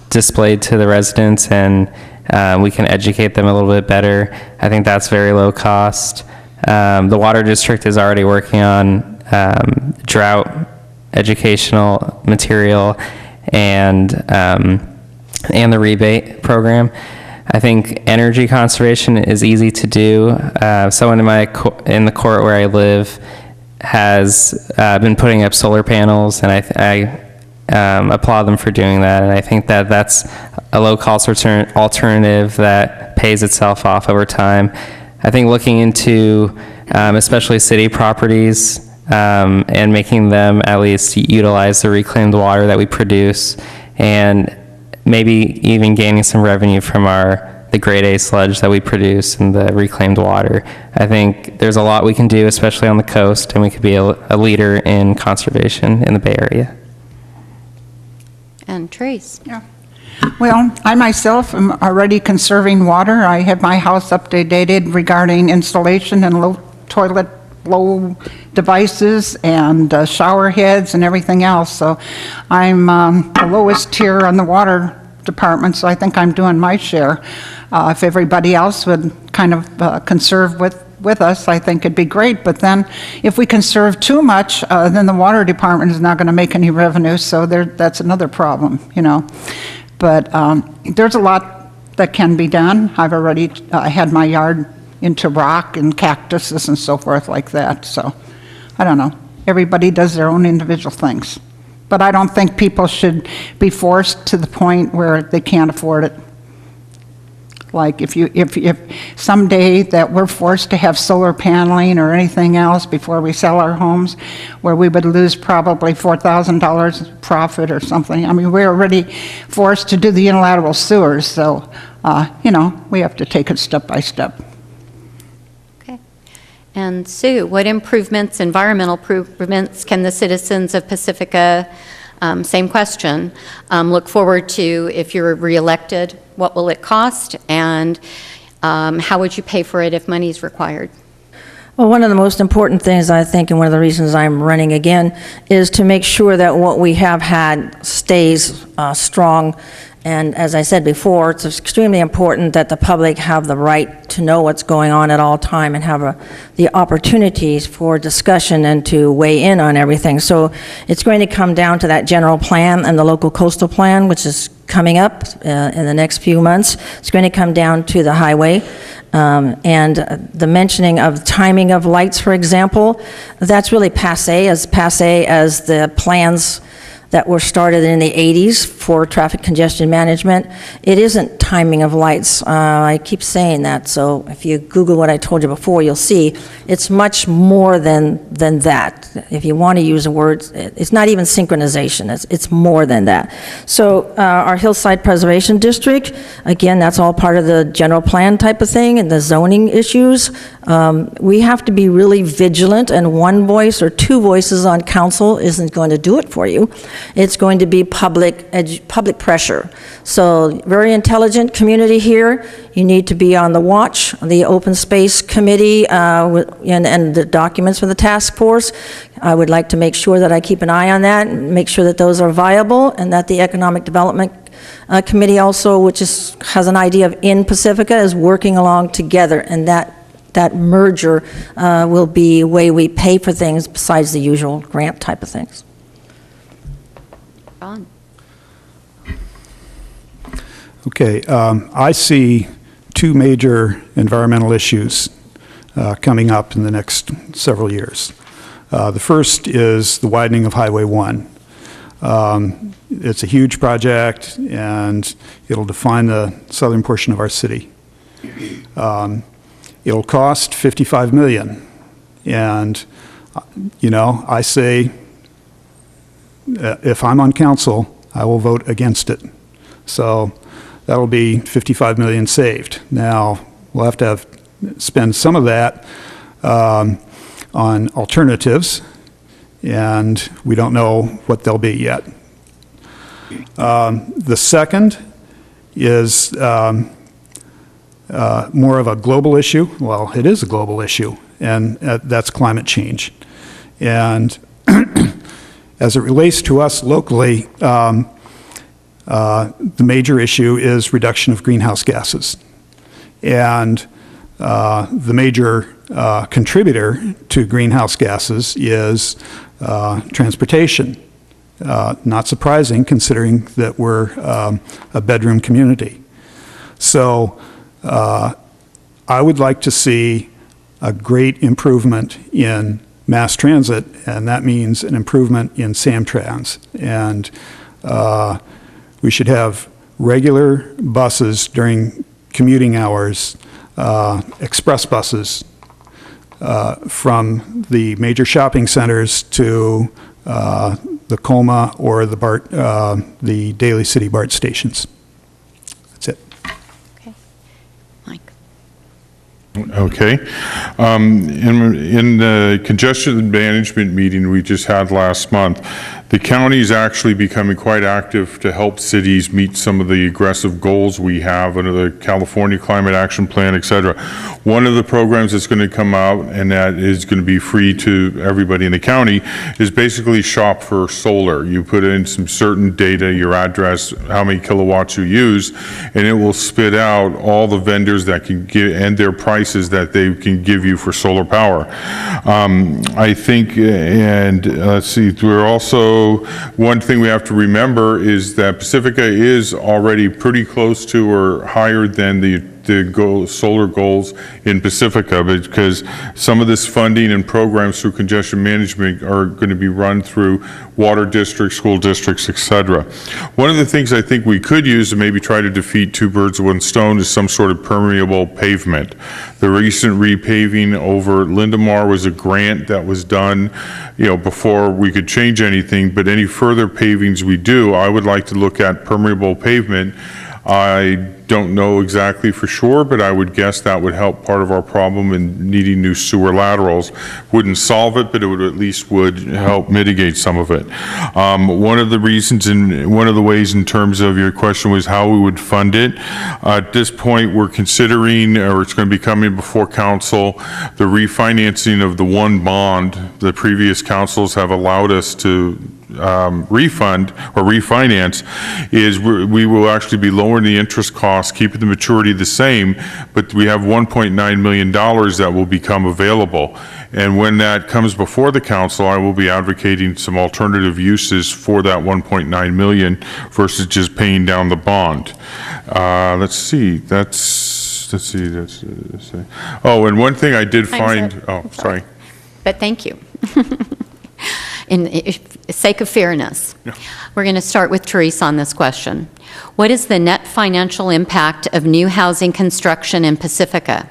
displayed to the residents, and we can educate them a little bit better. I think that's very low cost. The water district is already working on drought educational material and the rebate program. I think energy conservation is easy to do. Someone in the court where I live has been putting up solar panels, and I applaud them for doing that. And I think that that's a low-cost alternative that pays itself off over time. I think looking into especially city properties and making them at least utilize the reclaimed water that we produce, and maybe even gaining some revenue from the grade A sludge that we produce and the reclaimed water. I think there's a lot we can do, especially on the coast, and we could be a leader in conservation in the Bay Area. And Trace? Yeah. Well, I myself am already conserving water. I have my house updated regarding installation and low toilet blow devices and shower heads and everything else. So I'm the lowest tier on the water department, so I think I'm doing my share. If everybody else would kind of conserve with us, I think it'd be great. But then if we conserve too much, then the water department is not going to make any revenue, so that's another problem, you know. But there's a lot that can be done. I've already had my yard into rock and cactuses and so forth like that. So I don't know. Everybody does their own individual things. But I don't think people should be forced to the point where they can't afford it. Like if someday that we're forced to have solar paneling or anything else before we sell our homes, where we would lose probably $4,000 profit or something. I mean, we're already forced to do the unilateral sewers, so, you know, we have to take it step by step. Okay. And Sue, what improvements, environmental improvements, can the citizens of Pacifica, same question, look forward to if you're reelected? What will it cost, and how would you pay for it if money is required? Well, one of the most important things, I think, and one of the reasons I'm running again, is to make sure that what we have had stays strong. And as I said before, it's extremely important that the public have the right to know what's going on at all time and have the opportunities for discussion and to weigh in on everything. So it's going to come down to that general plan and the local coastal plan, which is coming up in the next few months. It's going to come down to the highway. And the mentioning of timing of lights, for example, that's really passé as the plans that were started in the 80s for traffic congestion management. It isn't timing of lights. I keep saying that, so if you Google what I told you before, you'll see it's much more than that. If you want to use a word, it's not even synchronization. It's more than that. So our Hillside Preservation District, again, that's all part of the general plan type of thing and the zoning issues. We have to be really vigilant, and one voice or two voices on council isn't going to do it for you. It's going to be public pressure. So very intelligent community here. You need to be on the watch. The Open Space Committee and the documents from the task force, I would like to make sure that I keep an eye on that and make sure that those are viable, and that the Economic Development Committee also, which has an idea of in Pacifica, is working along together, and that merger will be a way we pay for things besides the usual grant type of things. Ron. Okay, I see two major environmental issues coming up in the next several years. The first is the widening of Highway 1. It's a huge project, and it'll define the southern portion of our city. It'll cost $55 million, and, you know, I say, if I'm on council, I will vote against it. So that'll be $55 million saved. Now, we'll have to spend some of that on alternatives, and we don't know what they'll be yet. The second is more of a global issue. Well, it is a global issue, and that's climate change. And as it relates to us locally, the major issue is reduction of greenhouse gases. And the major contributor to greenhouse gases is transportation. Not surprising, considering that we're a bedroom community. So I would like to see a great improvement in mass transit, and that means an improvement in Samtrans. And we should have regular buses during commuting hours, express buses from the major shopping centers to the Coma or the Daly City BART stations. That's it. Okay. Mike. Okay. In the congestion management meeting we just had last month, The county is actually becoming quite active to help cities meet some of the aggressive goals we have under the California Climate Action Plan, et cetera. One of the programs that's going to come out, and that is going to be free to everybody in the county, is basically shop for solar. You put in some certain data, your address, how many kilowatts you use, and it will spit out all the vendors that can give, and their prices that they can give you for solar power. I think, and let's see, we're also, one thing we have to remember is that Pacifica is already pretty close to or higher than the solar goals in Pacifica, because some of this funding and programs through congestion management are going to be run through water districts, school districts, et cetera. One of the things I think we could use to maybe try to defeat two birds with one stone is some sort of permeable pavement. The recent repaving over Lindemar was a grant that was done, before we could change anything, but any further pavings we do, I would like to look at permeable pavement. I don't know exactly for sure, but I would guess that would help part of our problem in needing new sewer laterals. Wouldn't solve it, but it would at least would help mitigate some of it. One of the reasons and one of the ways in terms of your question was how we would fund it. At this point, we're considering, or it's going to be coming before council, the refinancing of the one bond the previous councils have allowed us to refund or refinance, is we will actually be lowering the interest costs, keeping the maturity the same, but we have $1.9 million that will become available. And when that comes before the council, I will be advocating some alternative uses for that $1.9 million versus just paying down the bond. Let's see. Oh, and one thing I did find, sorry. But thank you. In the sake of fairness, we're going to start with Teresa on this question. What is the net financial impact of new housing construction in Pacifica?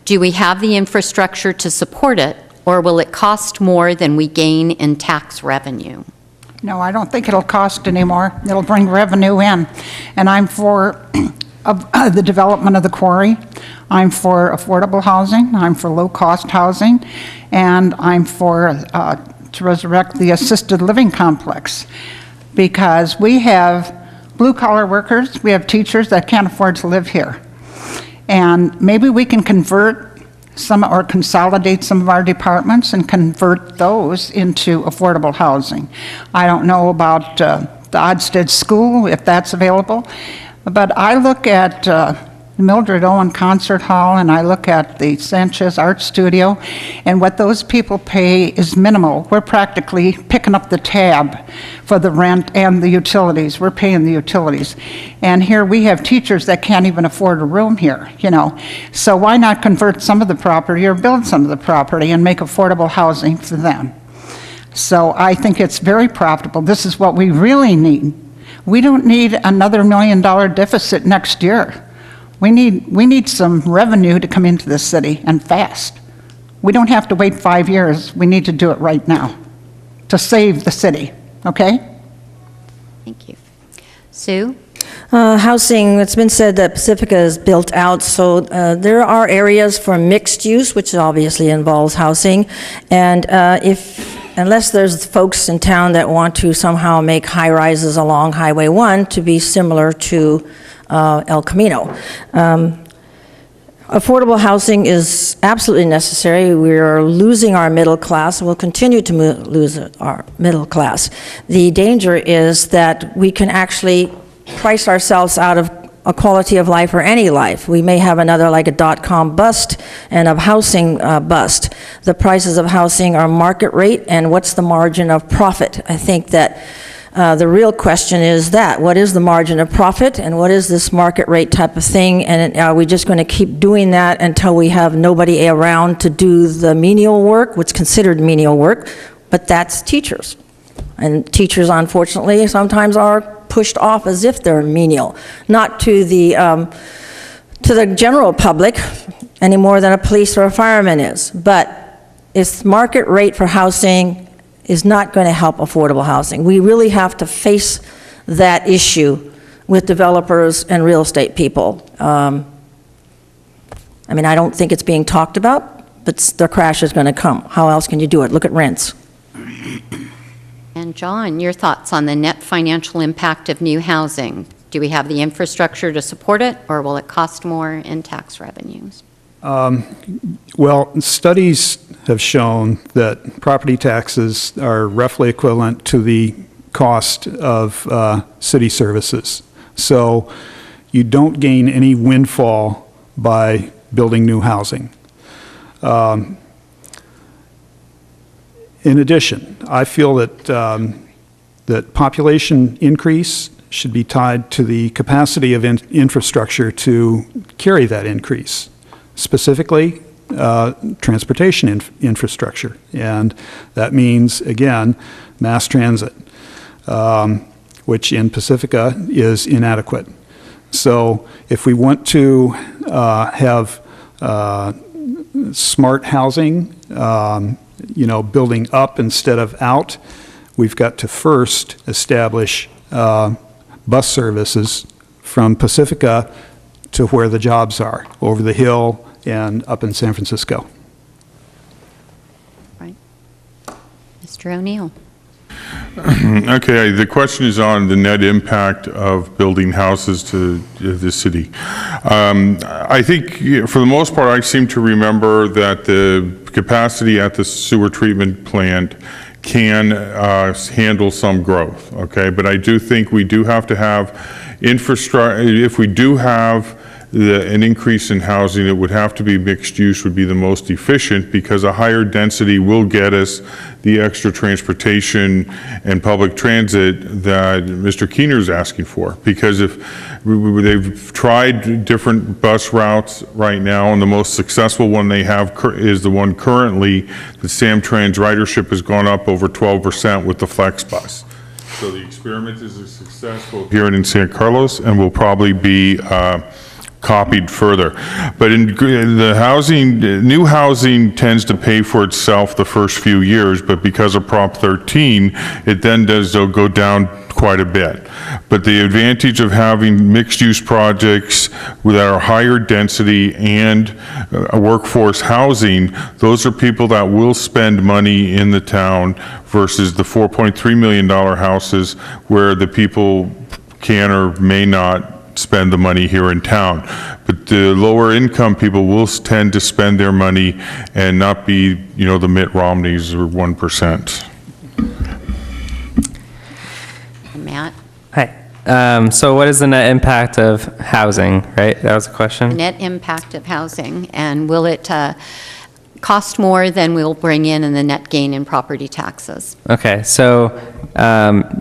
Do we have the infrastructure to support it, or will it cost more than we gain in tax revenue? No, I don't think it'll cost any more. It'll bring revenue in. And I'm for the development of the quarry. I'm for affordable housing. I'm for low-cost housing. And I'm for to resurrect the assisted living complex, because we have blue-collar workers, we have teachers that can't afford to live here. And maybe we can convert some or consolidate some of our departments and convert those into affordable housing. I don't know about the Odsted School, if that's available, but I look at Mildred Owen Concert Hall, and I look at the Sanchez Art Studio, and what those people pay is minimal. We're practically picking up the tab for the rent and the utilities. We're paying the utilities. And here we have teachers that can't even afford a room here, So why not convert some of the property or build some of the property and make affordable housing for them? So I think it's very profitable. This is what we really need. We don't need another $1 million deficit next year. We need some revenue to come into this city, and fast. We don't have to wait 5 years. We need to do it right now to save the city, okay? Thank you. Sue? Housing, it's been said that Pacifica is built out, so there are areas for mixed use, which obviously involves housing. And unless there's folks in town that want to somehow make high-rises along Highway 1 to be similar to El Camino. Affordable housing is absolutely necessary. We are losing our middle class, and we'll continue to lose our middle class. The danger is that we can actually price ourselves out of a quality of life or any life. We may have another like a dot-com bust and a housing bust. The prices of housing are market rate, and what's the margin of profit? I think that the real question is that, what is the margin of profit, and what is this market rate type of thing, and are we just going to keep doing that until we have nobody around to do the menial work, what's considered menial work, but that's teachers. And teachers, unfortunately, sometimes are pushed off as if they're menial, not to the general public any more than a police or a fireman is, but it's market rate for housing is not going to help affordable housing. We really have to face that issue with developers and real estate people. I don't think it's being talked about, but the crash is going to come. How else can you do it? Look at rents. And John, your thoughts on the net financial impact of new housing? Do we have the infrastructure to support it, or will it cost more in tax revenues? Well, studies have shown that property taxes are roughly equivalent to the cost of city services. So you don't gain any windfall by building new housing. In addition, I feel that that population increase should be tied to the capacity of infrastructure to carry that increase, specifically transportation infrastructure. And that means, again, mass transit, which in Pacifica is inadequate. So if we want to have smart housing, building up instead of out, we've got to first establish bus services from Pacifica to where the jobs are, over the hill and up in San Francisco. Right. Mr. O'Neill. Okay, the question is on the net impact of building houses to the city. I think, for the most part, I seem to remember that the capacity at the sewer treatment plant can handle some growth, okay? But I do think we do have to have infrastructure. If we do have an increase in housing, it would have to be mixed use, would be the most efficient, because a higher density will get us the extra transportation and public transit that Mr. Keener's asking for. Because if they've tried different bus routes right now, and the most successful one they have is the one currently, the Samtrans ridership has gone up over 12% with the Flex bus. So the experiment is a success both here and in San Carlos, and will probably be copied further. But in the housing, new housing tends to pay for itself the first few years, but because of Prop 13, it then does go down quite a bit. But the advantage of having mixed-use projects with our higher density and workforce housing, those are people that will spend money in the town versus the $4.3 million houses where the people can or may not spend the money here in town. But the lower income people will tend to spend their money and not be, the Mitt Romneys or 1%. Matt? Hi. So what is the net impact of housing, right? That was the question? The net impact of housing, and will it cost more than we'll bring in the net gain in property taxes? Okay, so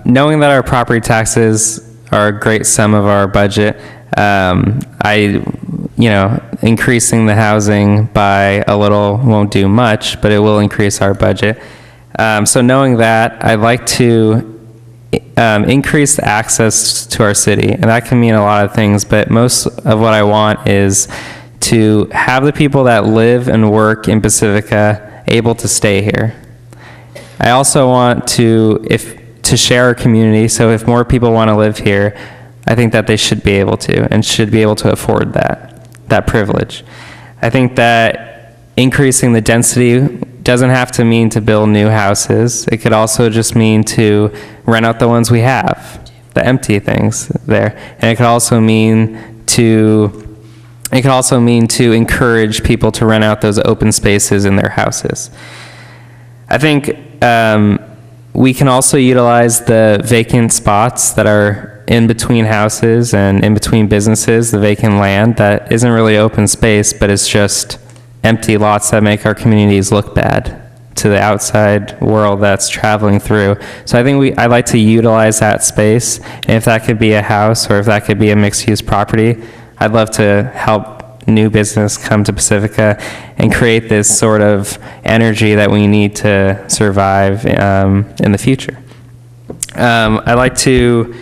knowing that our property taxes are a great sum of our budget, increasing the housing by a little won't do much, but it will increase our budget. So knowing that, I'd like to increase the access to our city, and that can mean a lot of things, but most of what I want is to have the people that live and work in Pacifica able to stay here. I also want to share our community, so if more people want to live here, I think that they should be able to, and should be able to afford that privilege. I think that increasing the density doesn't have to mean to build new houses. It could also just mean to rent out the ones we have, the empty things there. And it could also mean to encourage people to rent out those open spaces in their houses. I think we can also utilize the vacant spots that are in between houses and in between businesses, the vacant land that isn't really open space, but it's just empty lots that make our communities look bad to the outside world that's traveling through. So I think I'd like to utilize that space, and if that could be a house or if that could be a mixed-use property, I'd love to help new business come to Pacifica and create this sort of energy that we need to survive in the future. I like to,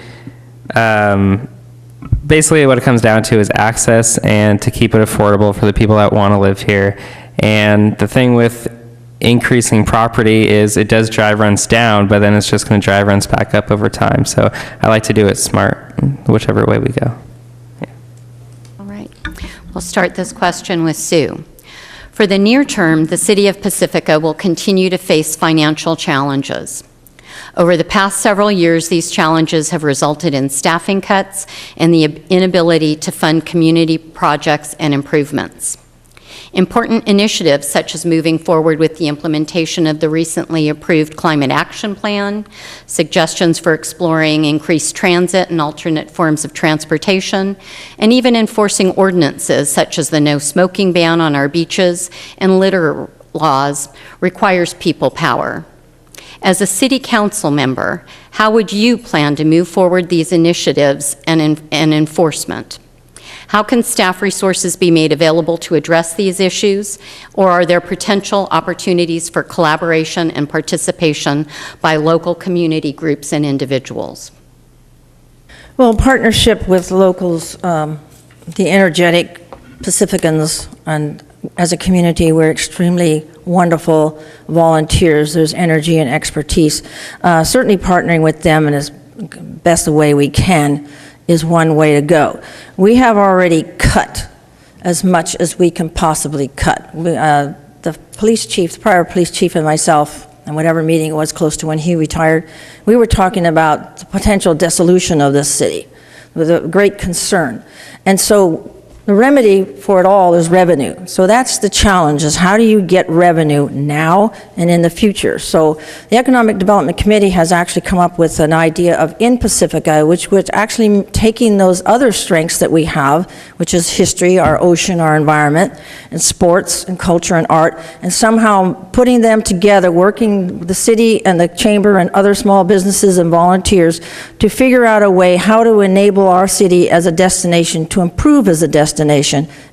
basically what it comes down to is access and to keep it affordable for the people that want to live here. And the thing with increasing property is it does drive rents down, but then it's just going to drive rents back up over time. So I like to do it smart, whichever way we go. We'll start this question with Sue. For the near term, the City of Pacifica will continue to face financial challenges. Over the past several years, these challenges have resulted in staffing cuts and the inability to fund community projects and improvements. Important initiatives such as moving forward with the implementation of the recently approved Climate Action Plan, suggestions for exploring increased transit and alternate forms of transportation, and even enforcing ordinances such as the no smoking ban on our beaches and litter laws requires people power. As a city council member, how would you plan to move forward these initiatives and enforcement? How can staff resources be made available to address these issues, or are there potential opportunities for collaboration and participation by local community groups and individuals? Well, partnership with locals, the energetic Pacificans, and as a community, we're extremely wonderful volunteers. There's energy and expertise. Certainly partnering with them in as best the way we can is one way to go. We have already cut as much as we can possibly cut. The police chief, the prior police chief, and myself, and whatever meeting it was close to when he retired, we were talking about the potential dissolution of this city with a great concern. And so the remedy for it all is revenue. So that's the challenge, is how do you get revenue now and in the future? So the Economic Development Committee has actually come up with an idea of in Pacifica, which was actually taking those other strengths that we have, which is history, our ocean, our environment, and sports and culture and art, and somehow putting them together, working with the city and the chamber and other small businesses and volunteers to figure out a way how to enable our city as a destination to improve as a destination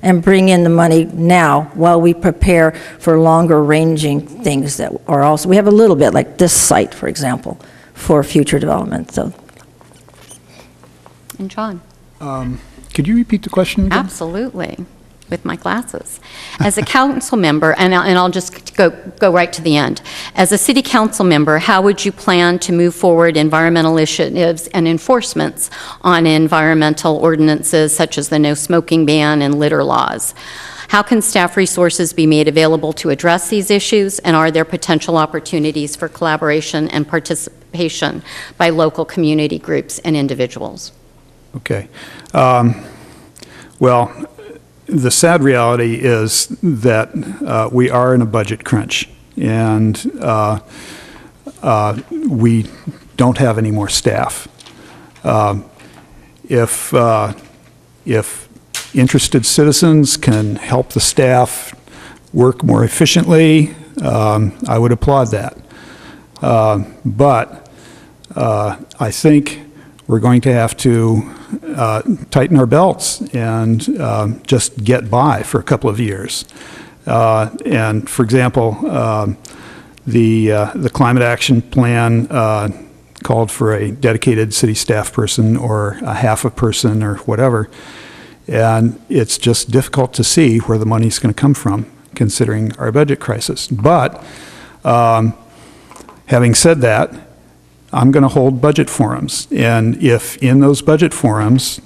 and bring in the money now while we prepare for longer ranging things that are also, we have a little bit like this site, for example, for future development. So, And John? Could you repeat the question again? Absolutely, with my glasses. As a council member, and I'll just go right to the end. As a city council member, how would you plan to move forward environmental initiatives and enforcements on environmental ordinances such as the no smoking ban and litter laws? How can staff resources be made available to address these issues, and are there potential opportunities for collaboration and participation by local community groups and individuals? Okay. Well, the sad reality is that we are in a budget crunch, and we don't have any more staff. If interested citizens can help the staff work more efficiently, I would applaud that. But I think we're going to have to tighten our belts and just get by for a couple of years. And for example, the Climate Action Plan called for a dedicated city staff person or a half a person or whatever. And it's just difficult to see where the money's going to come from, considering our budget crisis. But having said that, I'm going to hold budget forums. And if in those budget forums,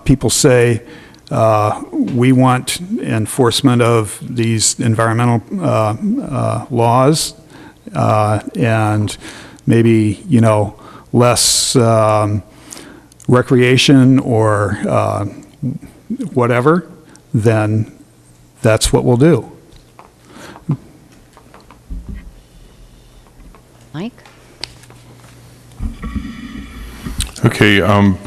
people say, we want enforcement of these environmental laws and maybe, less recreation or whatever, then that's what we'll do. Mike? Okay,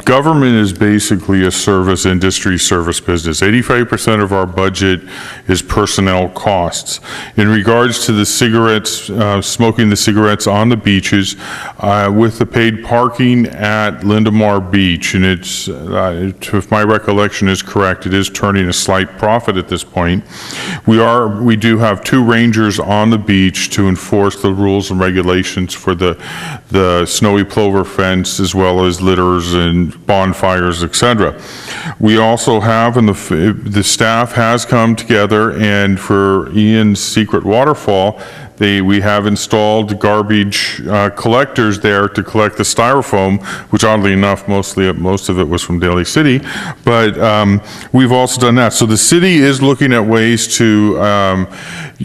government is basically a service industry, service business. 85% of our budget is personnel costs. In regards to the cigarettes, smoking the cigarettes on the beaches, with the paid parking at Lindemar Beach, and it's, if my recollection is correct, it is turning a slight profit at this point. We do have 2 rangers on the beach to enforce the rules and regulations for the snowy plover fence, as well as litters and bonfires, etc. We also have, and the staff has come together, and for Ian's Secret Waterfall, we have installed garbage collectors there to collect the styrofoam, which oddly enough, most of it was from Daly City, but we've also done that. So the city is looking at ways to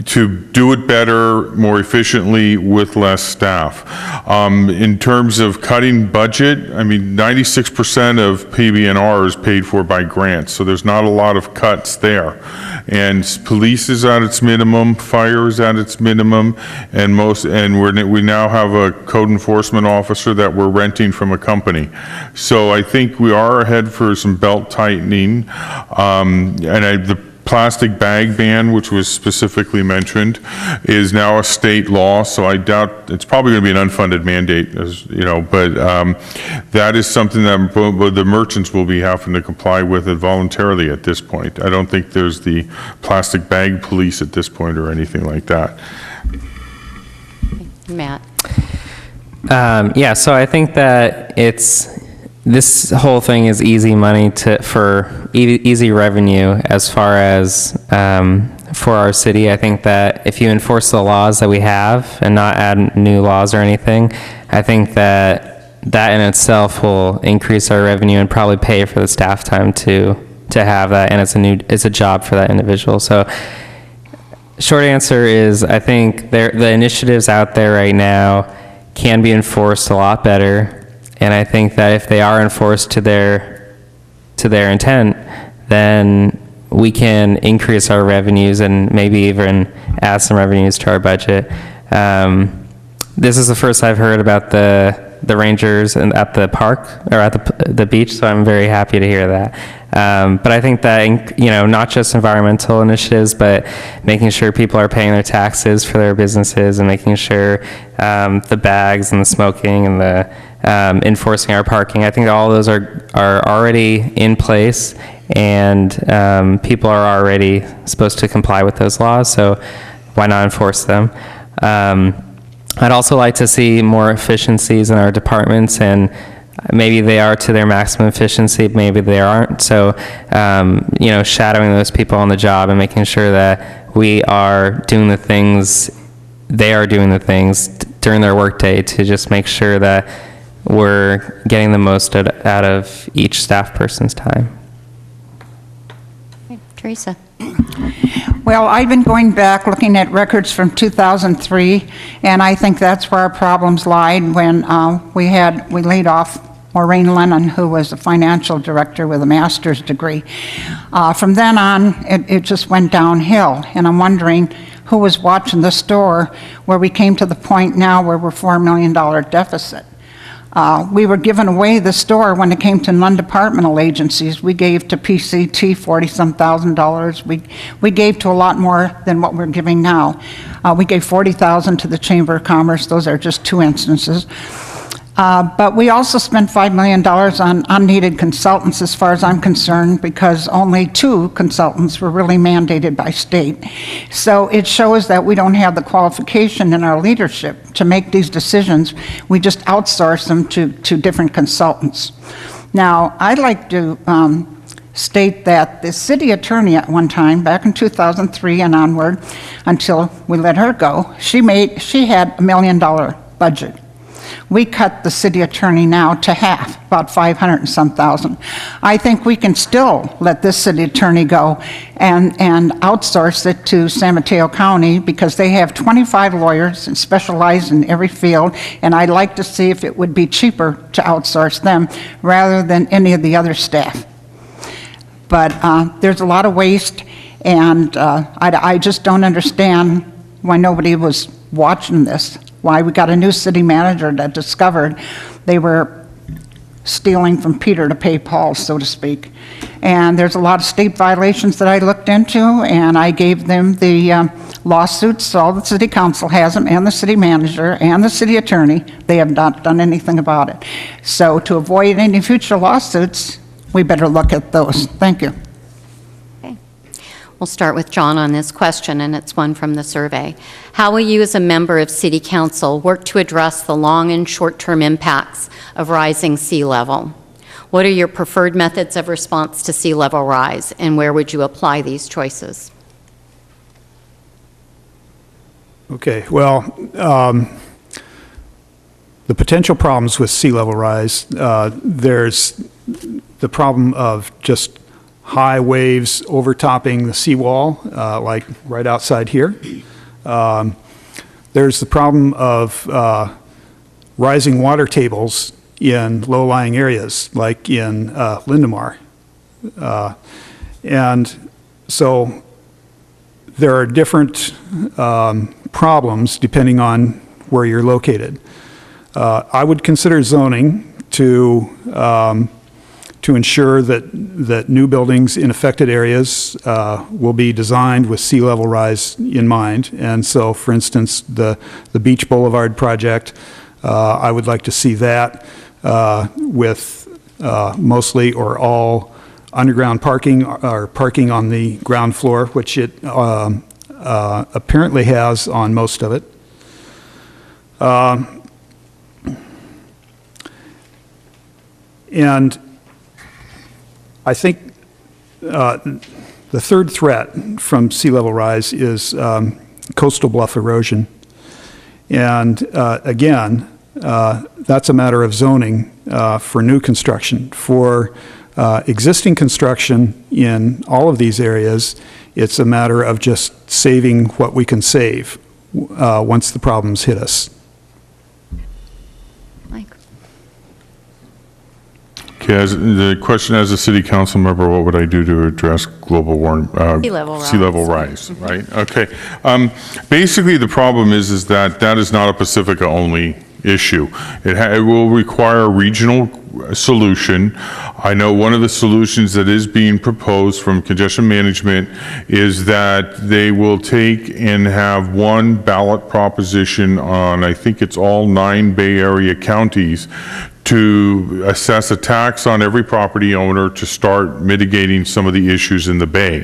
to do it better, more efficiently, with less staff. In terms of cutting budget, I mean, 96% of PBNR is paid for by grants, so there's not a lot of cuts there. And police is at its minimum, fire is at its minimum, and we now have a code enforcement officer that we're renting from a company. So I think we are ahead for some belt tightening. The plastic bag ban, which was specifically mentioned, is now a state law, so I doubt it's probably going to be an unfunded mandate, as you know, but that is something that the merchants will be having to comply with it voluntarily at this point. I don't think there's the plastic bag police at this point or anything like that. Matt. Yeah, so I think that this whole thing is easy money for easy revenue as far as for our city. I think that if you enforce the laws that we have and not add new laws or anything, I think that in itself will increase our revenue and probably pay for the staff time to have that, and it's a job for that individual. So short answer is I think the initiatives out there right now can be enforced a lot better. And I think that if they are enforced to their intent, then we can increase our revenues and maybe even add some revenues to our budget. This is the first I've heard about the rangers at the park or at the beach, so I'm very happy to hear that. But I think that, not just environmental initiatives, but making sure people are paying their taxes for their businesses and making sure the bags and the smoking and the enforcing our parking, I think all of those are already in place, and people are already supposed to comply with those laws, so why not enforce them? I'd also like to see more efficiencies in our departments, and maybe they are to their maximum efficiency, maybe they aren't. So, shadowing those people on the job and making sure that we are doing the things, they are doing the things during their workday to just make sure that we're getting the most out of each staff person's time. Okay, Teresa. Well, I've been going back looking at records from 2003, and I think that's where our problems lied when we laid off Maureen Lennon, who was a financial director with a master's degree. From then on, it just went downhill, and I'm wondering who was watching the store where we came to the point now where we're $4 million deficit. We were giving away the store when it came to non-departmental agencies. We gave to PCT $40-some thousand. We gave to a lot more than what we're giving now. We gave $40,000 to the Chamber of Commerce. Those are just two instances. But we also spent $5 million on unneeded consultants, as far as I'm concerned, because only 2 consultants were really mandated by state. So it shows that we don't have the qualification in our leadership to make these decisions. We just outsource them to different consultants. Now, I'd like to state that the city attorney at one time, back in 2003 and onward, until we let her go, she had $1 million budget. We cut the city attorney now to half, about 500 and some thousand. I think we can still let this city attorney go and outsource it to San Mateo County, because they have 25 lawyers and specialize in every field, and I'd like to see if it would be cheaper to outsource them rather than any of the other staff. But there's a lot of waste, and I just don't understand why nobody was watching this. Why we got a new city manager that discovered they were stealing from Peter to pay Paul, so to speak. And there's a lot of state violations that I looked into, and I gave them the lawsuits. All the city council has them, and the city manager, and the city attorney. They have not done anything about it. So to avoid any future lawsuits, we better look at those. Thank you. We'll start with John on this question, and it's one from the survey. How will you, as a member of City Council, work to address the long and short-term impacts of rising sea level? What are your preferred methods of response to sea level rise, and where would you apply these choices? Okay, well, the potential problems with sea level rise, there's the problem of just high waves overtopping the seawall, like right outside here. There's the problem of rising water tables in low-lying areas, like in Lindemar. And so there are different problems depending on where you're located. I would consider zoning to ensure that new buildings in affected areas will be designed with sea level rise in mind. And so, for instance, the Beach Boulevard project, I would like to see that with mostly or all underground parking or parking on the ground floor, which it apparently has on most of it. And I think the third threat from sea level rise is coastal bluff erosion. And again, that's a matter of zoning for new construction. For existing construction in all of these areas, it's a matter of just saving what we can save once the problems hit us. Mike? Okay, the question as a city council member, what would I do to address global warming? Sea level rise, right? Okay. Basically, the problem is that is not a Pacifica-only issue. It will require a regional solution. I know one of the solutions that is being proposed from congestion management is that they will take and have one ballot proposition on, I think it's all 9 Bay Area counties, to assess a tax on every property owner to start mitigating some of the issues in the Bay.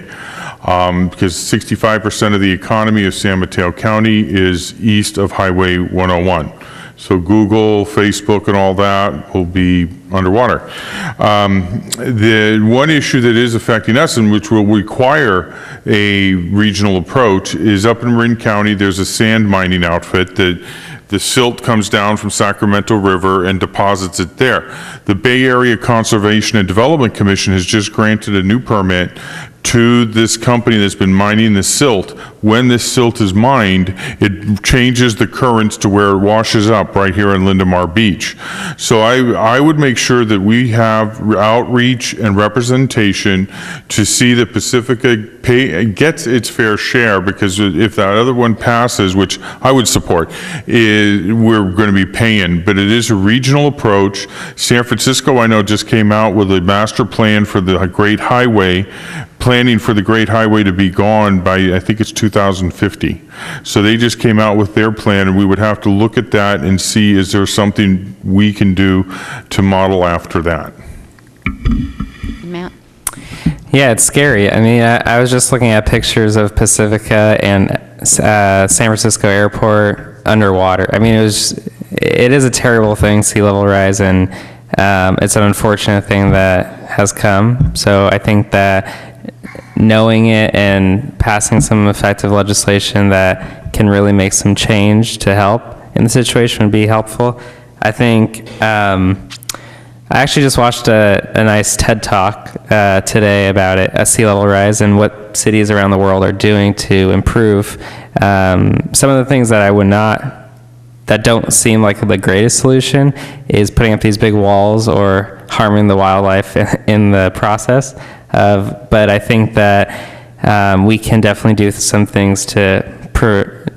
Because 65% of the economy of San Mateo County is east of Highway 101. So Google, Facebook, and all that will be underwater. The one issue that is affecting us and which will require a regional approach is up in Marin County. There's a sand mining outfit that the silt comes down from Sacramento River and deposits it there. The Bay Area Conservation and Development Commission has just granted a new permit to this company that's been mining the silt. When this silt is mined, it changes the currents to where it washes up right here in Lindemar Beach. So I would make sure that we have outreach and representation to see that Pacifica gets its fair share, because if that other one passes, which I would support, we're going to be paying. But it is a regional approach. San Francisco, I know, just came out with a master plan for the Great Highway, planning for the Great Highway to be gone by, I think it's 2050. So they just came out with their plan, and we would have to look at that and see, is there something we can do to model after that? Matt? Yeah, it's scary. I mean, I was just looking at pictures of Pacifica and San Francisco Airport underwater. I mean, it is a terrible thing, sea level rise, and it's an unfortunate thing that has come. So I think that knowing it and passing some effective legislation that can really make some change to help in the situation would be helpful. I think I actually just watched a nice TED Talk today about it, a sea level rise, and what cities around the world are doing to improve. Some of the things that don't seem like the greatest solution is putting up these big walls or harming the wildlife in the process. But I think that we can definitely do some things to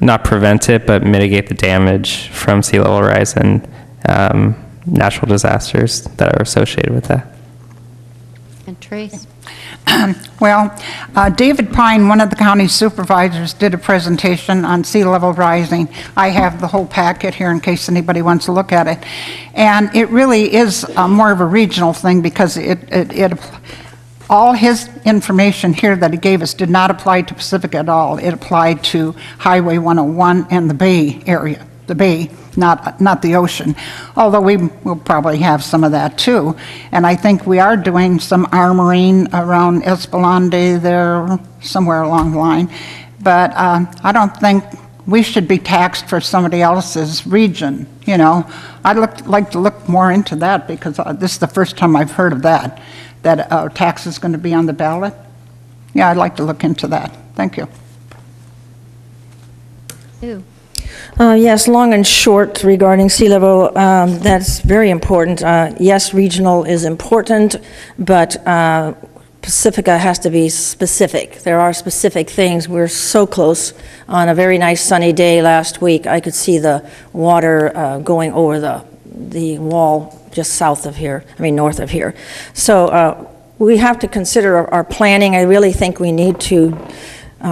not prevent it, but mitigate the damage from sea level rise and natural disasters that are associated with that. And Trace? Well, David Pine, one of the county supervisors, did a presentation on sea level rising. I have the whole packet here in case anybody wants to look at it. And it really is more of a regional thing, because all his information here that he gave us did not apply to Pacifica at all. It applied to Highway 101 and the Bay area, the Bay, not the ocean, although we will probably have some of that too. And I think we are doing some armoring around Esplanade there, somewhere along the line. But I don't think we should be taxed for somebody else's region, you know. I'd like to look more into that, because this is the first time I've heard of that. that a tax is going to be on the ballot? Yeah, I'd like to look into that. Thank you. Sue. Yes, long and short regarding sea level, that's very important. Yes, regional is important, but Pacifica has to be specific. There are specific things. We're so close. On a very nice sunny day last week, I could see the water going over the wall just south of here, north of here. So we have to consider our planning. I really think we need to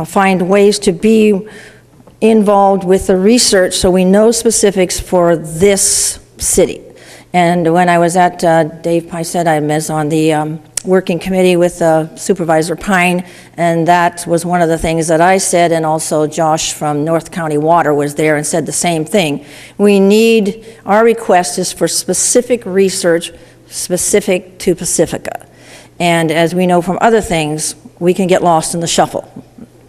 find ways to be involved with the research so we know specifics for this city. And when I was at Dave Pye said I was on the working committee with Supervisor Pine, and that was one of the things that I said, and also Josh from North County Water was there and said the same thing. Our request is for specific research specific to Pacifica. And as we know from other things, we can get lost in the shuffle.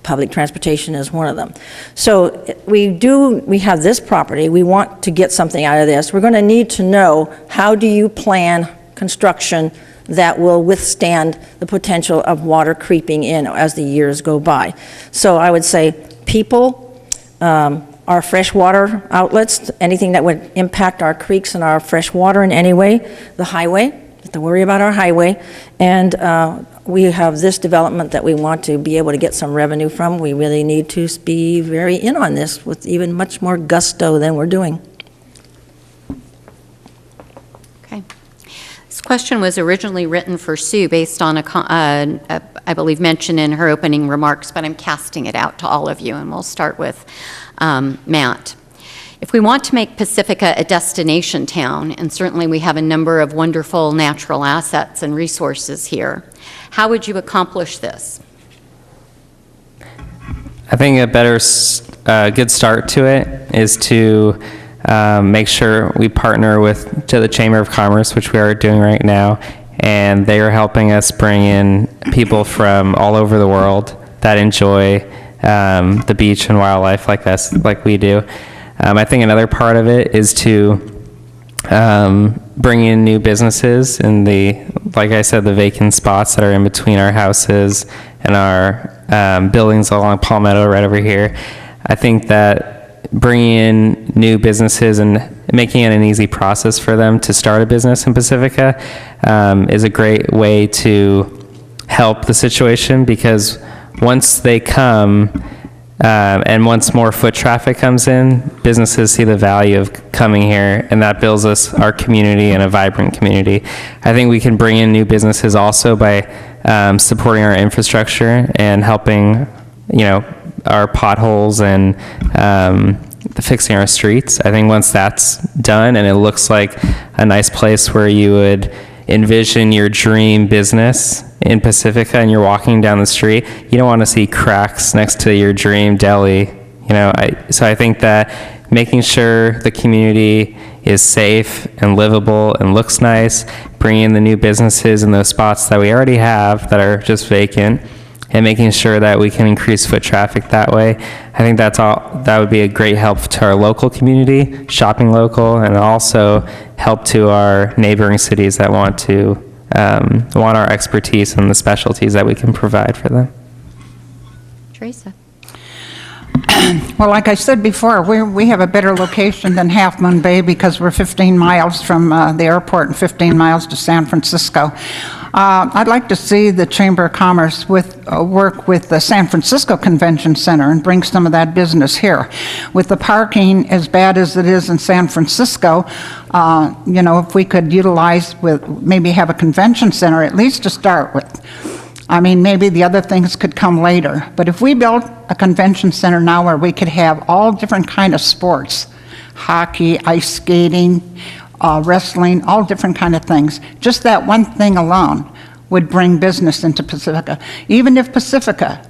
Public transportation is one of them. So we have this property, we want to get something out of this. We're going to need to know, how do you plan construction that will withstand the potential of water creeping in as the years go by? So I would say people, our freshwater outlets, anything that would impact our creeks and our fresh water in any way, the highway, have to worry about our highway, and we have this development that we want to be able to get some revenue from. We really need to be very in on this with even much more gusto than we're doing. Okay. This question was originally written for Sue based on I believe, mentioned in her opening remarks, but I'm casting it out to all of you, and we'll start with Matt. If we want to make Pacifica a destination town, and certainly we have a number of wonderful natural assets and resources here, how would you accomplish this? I think a good start to it is to make sure we partner with the Chamber of Commerce, which we are doing right now, and they are helping us bring in people from all over the world that enjoy the beach and wildlife like us, like we do. I think another part of it is to bring in new businesses in like I said, the vacant spots that are in between our houses and our buildings along Palmetto right over here. I think that bringing in new businesses and making it an easy process for them to start a business in Pacifica is a great way to help the situation, because once they come, and once more foot traffic comes in, businesses see the value of coming here, and that builds us our community and a vibrant community. I think we can bring in new businesses also by supporting our infrastructure and helping, our potholes and fixing our streets. I think once that's done and it looks like a nice place where you would envision your dream business in Pacifica, and you're walking down the street, you don't want to see cracks next to your dream deli. So I think that making sure the community is safe and livable and looks nice, bringing in the new businesses in those spots that we already have that are just vacant, and making sure that we can increase foot traffic that way. I think that would be a great help to our local community, shopping local, and also help to our neighboring cities that want our expertise and the specialties that we can provide for them. Teresa. Well, like I said before, we have a better location than Half Moon Bay because we're 15 miles from the airport and 15 miles to San Francisco. I'd like to see the Chamber of Commerce work with the San Francisco Convention Center and bring some of that business here. With the parking as bad as it is in San Francisco, if we could utilize maybe have a convention center at least to start with. Maybe the other things could come later. But if we built a convention center now where we could have all different kind of sports, hockey, ice skating, wrestling, all different kind of things, just that one thing alone would bring business into Pacifica. Even if Pacifica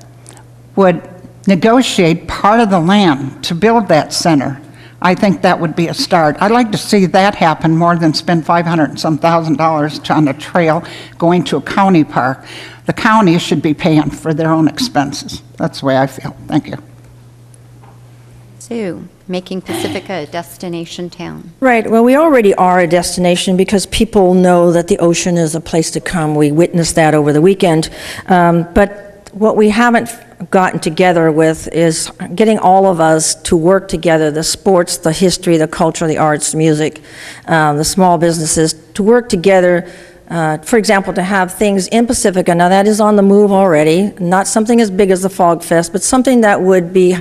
would negotiate part of the land to build that center, I think that would be a start. I'd like to see that happen more than spend $500 and some thousand on a trail going to a county park. The county should be paying for their own expenses. That's the way I feel. Thank you. Sue, making Pacifica a destination town. Right. Well, we already are a destination because people know that the ocean is a place to come. We witnessed that over the weekend. But what we haven't gotten together with is getting all of us to work together, the sports, the history, the culture, the arts, the music, the small businesses, to work together. For example, to have things in Pacifica, now that is on the move already, not something as big as the Fog Fest, but something that would be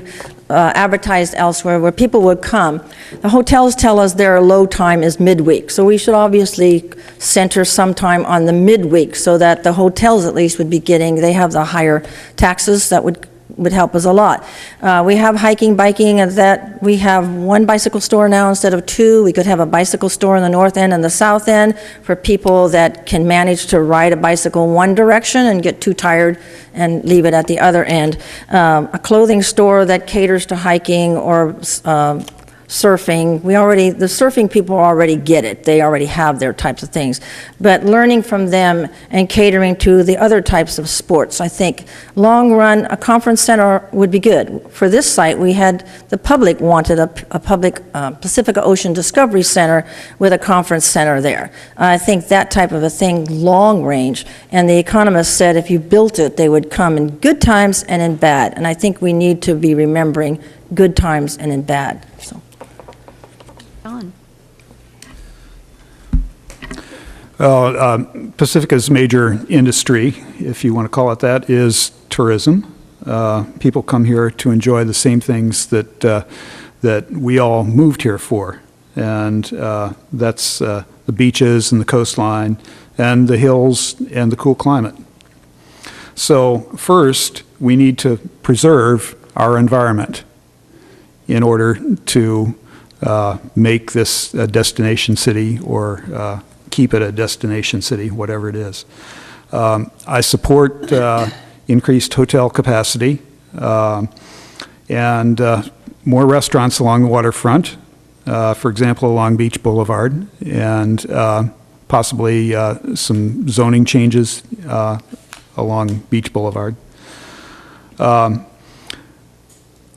advertised elsewhere where people would come. The hotels tell us their low time is midweek, so we should obviously center some time on the midweek so that the hotels at least would be getting, they have the higher taxes that would help us a lot. We have hiking, biking, and that we have one bicycle store now instead of two. We could have a bicycle store in the north end and the south end for people that can manage to ride a bicycle one direction and get too tired and leave it at the other end. A clothing store that caters to hiking or surfing. The surfing people already get it. They already have their types of things. But learning from them and catering to the other types of sports, I think long run, a conference center would be good. For this site, the public wanted a public Pacifica Ocean Discovery Center with a conference center there. I think that type of a thing, long range, and the economists said if you built it, they would come in good times and in bad. And I think we need to be remembering good times and in bad. So. John. Pacifica's major industry, if you want to call it that, is tourism. People come here to enjoy the same things that we all moved here for, and that's the beaches and the coastline and the hills and the cool climate. So first, we need to preserve our environment in order to make this a destination city or keep it a destination city, whatever it is. I support increased hotel capacity and more restaurants along the waterfront, for example, along Beach Boulevard, and possibly some zoning changes along Beach Boulevard.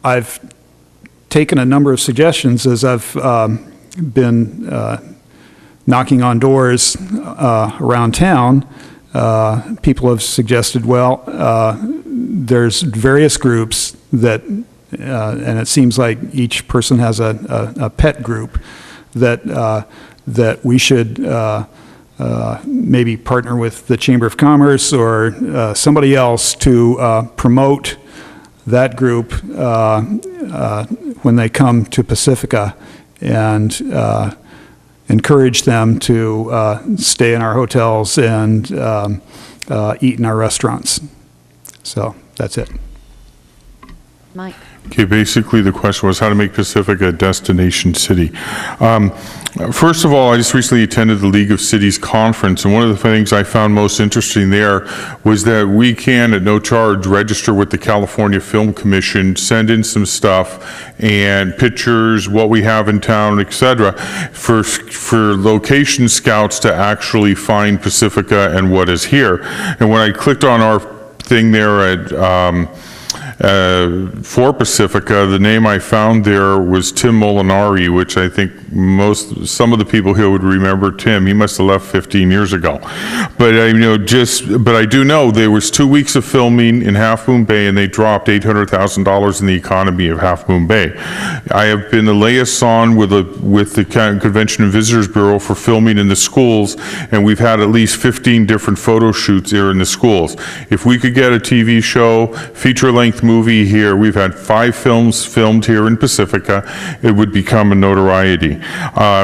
I've taken a number of suggestions as I've been knocking on doors around town. People have suggested, well, there's various groups that, and it seems like each person has a pet group that we should maybe partner with the Chamber of Commerce or somebody else to promote that group when they come to Pacifica and encourage them to stay in our hotels and eat in our restaurants. So that's it. Mike. Okay, basically the question was how to make Pacifica a destination city. First of all, I just recently attended the League of Cities conference, and one of the things I found most interesting there was that we can, at no charge, register with the California Film Commission, send in some stuff and pictures, what we have in town, etc., for location scouts to actually find Pacifica and what is here. And when I clicked on our thing there at for Pacifica, the name I found there was Tim Molinari, which I think some of the people here would remember Tim. He must have left 15 years ago. But but I do know there was 2 weeks of filming in Half Moon Bay, and they dropped $800,000 in the economy of Half Moon Bay. I have been a liaison with the Convention and Visitors Bureau for filming in the schools, and we've had at least 15 different photo shoots here in the schools. If we could get a TV show, feature-length movie here, we've had 5 films filmed here in Pacifica, it would become a notoriety.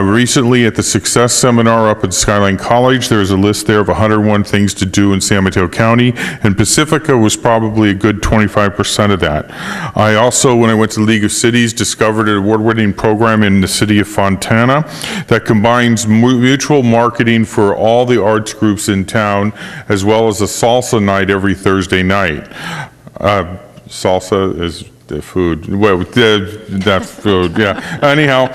Recently at the Success Seminar up at Skyline College, there's a list there of 101 things to do in San Mateo County, and Pacifica was probably a good 25% of that. I also, when I went to the League of Cities, discovered an award-winning program in the city of Fontana that combines mutual marketing for all the arts groups in town, as well as a salsa night every Thursday night. Salsa is the food. Well, that food, yeah. Anyhow,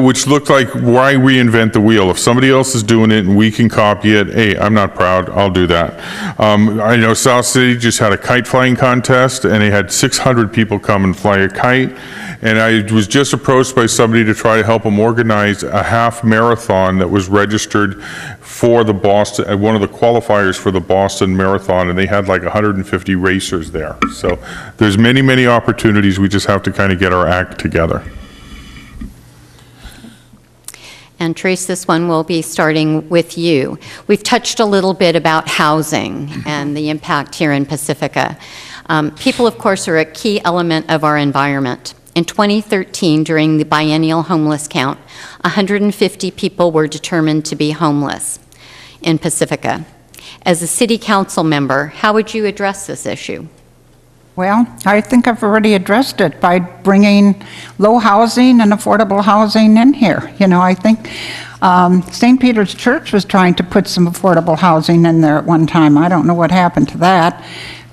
which looked like, why reinvent the wheel? If somebody else is doing it and we can copy it, hey, I'm not proud, I'll do that. I know South City just had a kite flying contest, and they had 600 people come and fly a kite. And I was just approached by somebody to try to help them organize a half marathon that was registered for the Boston, one of the qualifiers for the Boston Marathon, and they had like 150 racers there. So there's many, many opportunities. We just have to kind of get our act together. And Trace, this one will be starting with you. We've touched a little bit about housing and the impact here in Pacifica. People, of course, are a key element of our environment. In 2013, during the biennial homeless count, 150 people were determined to be homeless in Pacifica. As a city council member, how would you address this issue? Well, I think I've already addressed it by bringing low housing and affordable housing in here. You know, I think St. Peter's Church was trying to put some affordable housing in there at one time. I don't know what happened to that.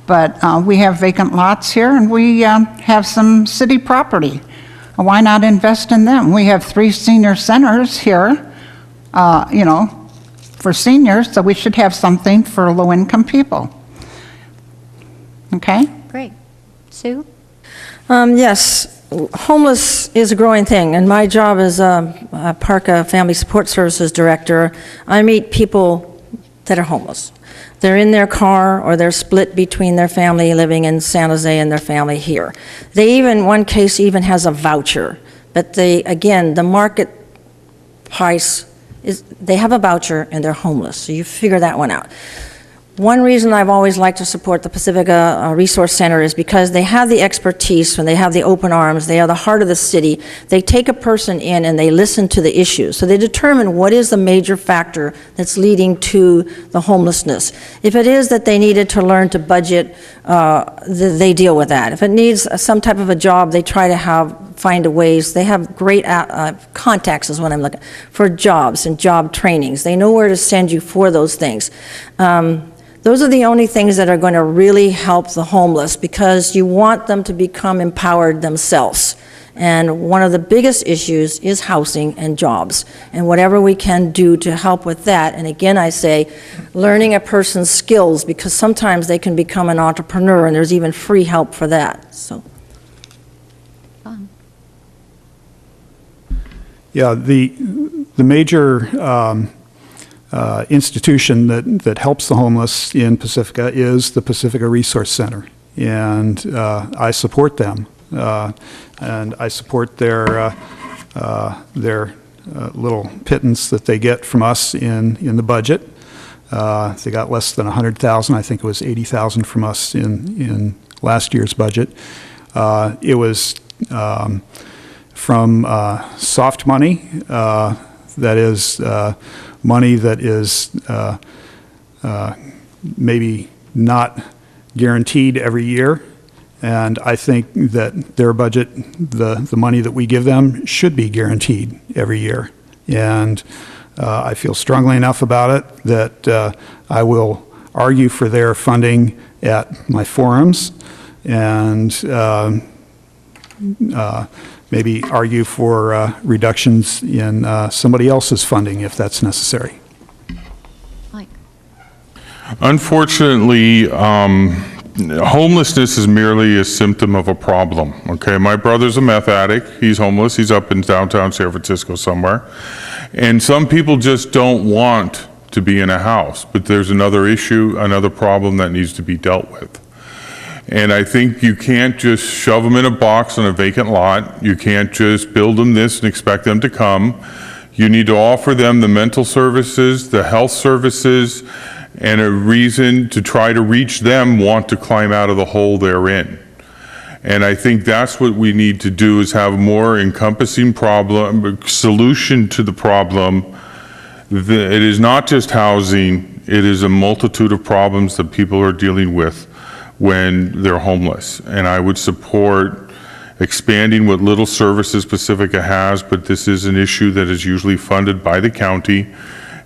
But we have vacant lots here, and we have some city property. Why not invest in them? We have 3 senior centers here, you know, for seniors, so we should have something for low-income people. Okay? Great. Sue? Yes, homeless is a growing thing, and my job as a PARCA Family Support Services Director, I meet people that are homeless. They're in their car, or they're split between their family living in San Jose and their family here. They even, one case even has a voucher, but they, again, the market price is, they have a voucher and they're homeless, so you figure that one out. One reason I've always liked to support the Pacifica Resource Center is because they have the expertise, and they have the open arms, they are the heart of the city. They take a person in and they listen to the issues. So they determine what is the major factor that's leading to the homelessness. If it is that they needed to learn to budget, they deal with that. If it needs some type of a job, they try to find ways. They have great contacts is what I'm looking for, jobs and job trainings. They know where to send you for those things. Those are the only things that are going to really help the homeless, because you want them to become empowered themselves. And one of the biggest issues is housing and jobs, and whatever we can do to help with that. And again, I say, learning a person's skills, because sometimes they can become an entrepreneur, and there's even free help for that. So. Yeah, the major institution that helps the homeless in Pacifica is the Pacifica Resource Center, and I support them, and I support their little pittance that they get from us in the budget. They got less than $100,000. I think it was $80,000 from us in last year's budget. It was from soft money, that is money that is maybe not guaranteed every year, and I think that their budget, the money that we give them, should be guaranteed every year. And I feel strongly enough about it that I will argue for their funding at my forums, and maybe argue for reductions in somebody else's funding if that's necessary. Mike? Unfortunately, homelessness is merely a symptom of a problem, okay? My brother's a meth addict. He's homeless. He's up in downtown San Francisco somewhere. And some people just don't want to be in a house, but there's another issue, another problem that needs to be dealt with. And I think you can't just shove them in a box on a vacant lot. You can't just build them this and expect them to come. You need to offer them the mental services, the health services, and a reason to try to reach them want to climb out of the hole they're in. And I think that's what we need to do, is have a more encompassing solution to the problem. It is not just housing, it is a multitude of problems that people are dealing with when they're homeless. And I would support expanding what little services Pacifica has, but this is an issue that is usually funded by the county,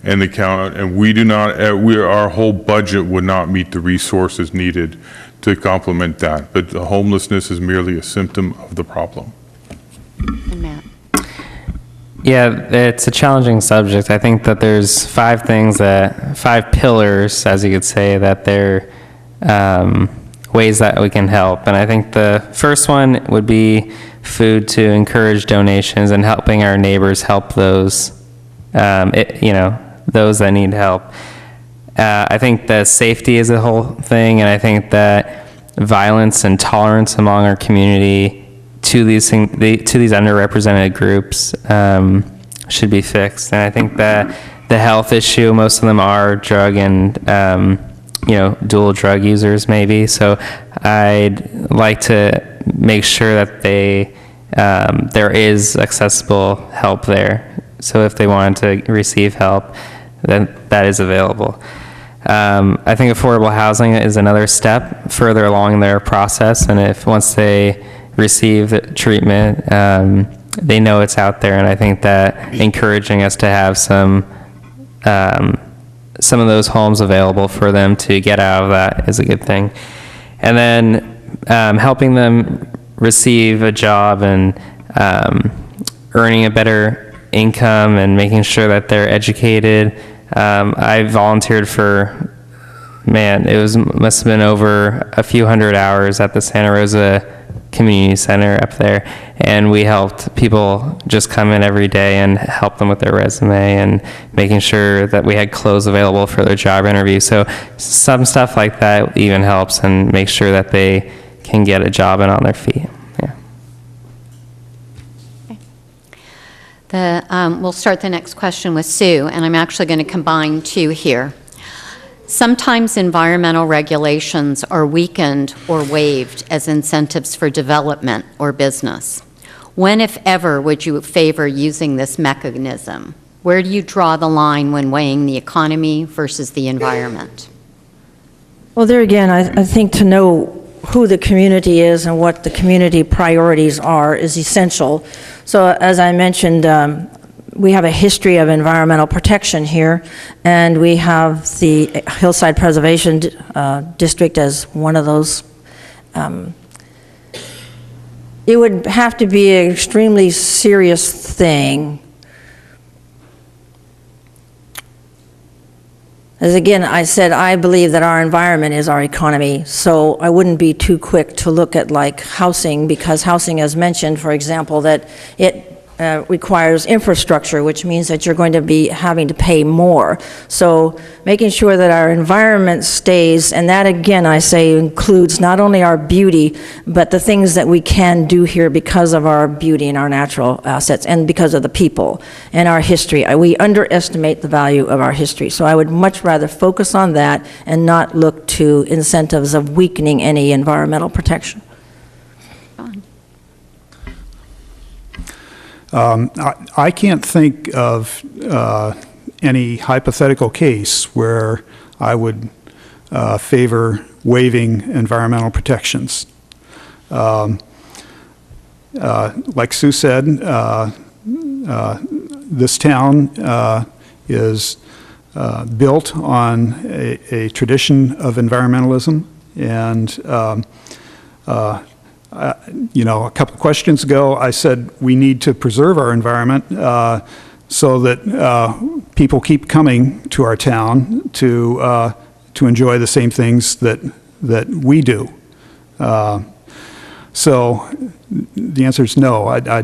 and the county, and we do not, our whole budget would not meet the resources needed to complement that. But the homelessness is merely a symptom of the problem. And Matt? Yeah, it's a challenging subject. I think that there's 5 pillars, as you could say, that they're ways that we can help. And I think the first one would be food to encourage donations and helping our neighbors help those, those that need help. I think that safety is the whole thing, and I think that violence and tolerance among our community to these underrepresented groups should be fixed. And I think that the health issue, most of them are drug and dual drug users maybe. So I'd like to make sure that there is accessible help there. So if they wanted to receive help, then that is available. I think affordable housing is another step further along their process, and if once they receive the treatment, they know it's out there, and I think that encouraging us to have some of those homes available for them to get out of that is a good thing. And then helping them receive a job and earning a better income and making sure that they're educated. I volunteered for, must have been over a few hundred hours at the Santa Rosa Community Center up there, and we helped people just come in every day and help them with their resume and making sure that we had clothes available for their job interview. So some stuff like that even helps and make sure that they can get a job and on their feet. We'll start the next question with Sue, and I'm actually going to combine two here. Sometimes environmental regulations are weakened or waived as incentives for development or business. When, if ever, would you favor using this mechanism? Where do you draw the line when weighing the economy versus the environment? Well, there again, I think to know who the community is and what the community priorities are is essential. So as I mentioned, we have a history of environmental protection here, and we have the Hillside Preservation District as one of those. It would have to be an extremely serious thing. As again, I said, I believe that our environment is our economy, so I wouldn't be too quick to look at like housing, because housing has mentioned, for example, that it requires infrastructure, which means that you're going to be having to pay more. So making sure that our environment stays, and that again, I say, includes not only our beauty, but the things that we can do here because of our beauty and our natural assets, and because of the people and our history. We underestimate the value of our history. So I would much rather focus on that and not look to incentives of weakening any environmental protection. I can't think of any hypothetical case where I would favor waiving environmental protections. Like Sue said, this town is built on a tradition of environmentalism, and a couple of questions ago, I said we need to preserve our environment so that people keep coming to our town to enjoy the same things that we do. So the answer is no. I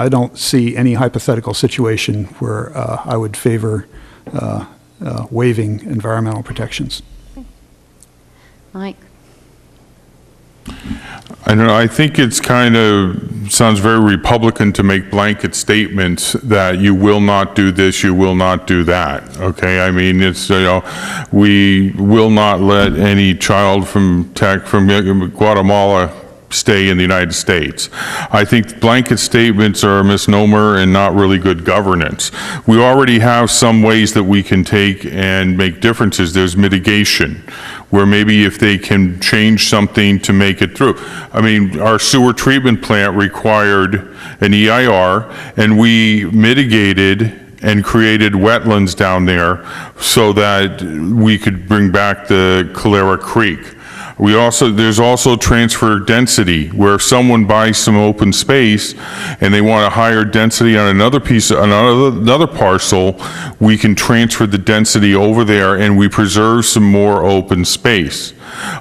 don't see any hypothetical situation where I would favor waiving environmental protections. Mike? I don't know, I think it's kind of, sounds very Republican to make blanket statements that you will not do this, you will not do that, okay? I mean, it's, we will not let any child from Guatemala stay in the United States. I think blanket statements are a misnomer and not really good governance. We already have some ways that we can take and make differences. There's mitigation, where maybe if they can change something to make it through. I mean, our sewer treatment plant required an EIR, and we mitigated and created wetlands down there so that we could bring back the Calera Creek. There's also transfer density, where if someone buys some open space and they want a higher density on another parcel, we can transfer the density over there and we preserve some more open space.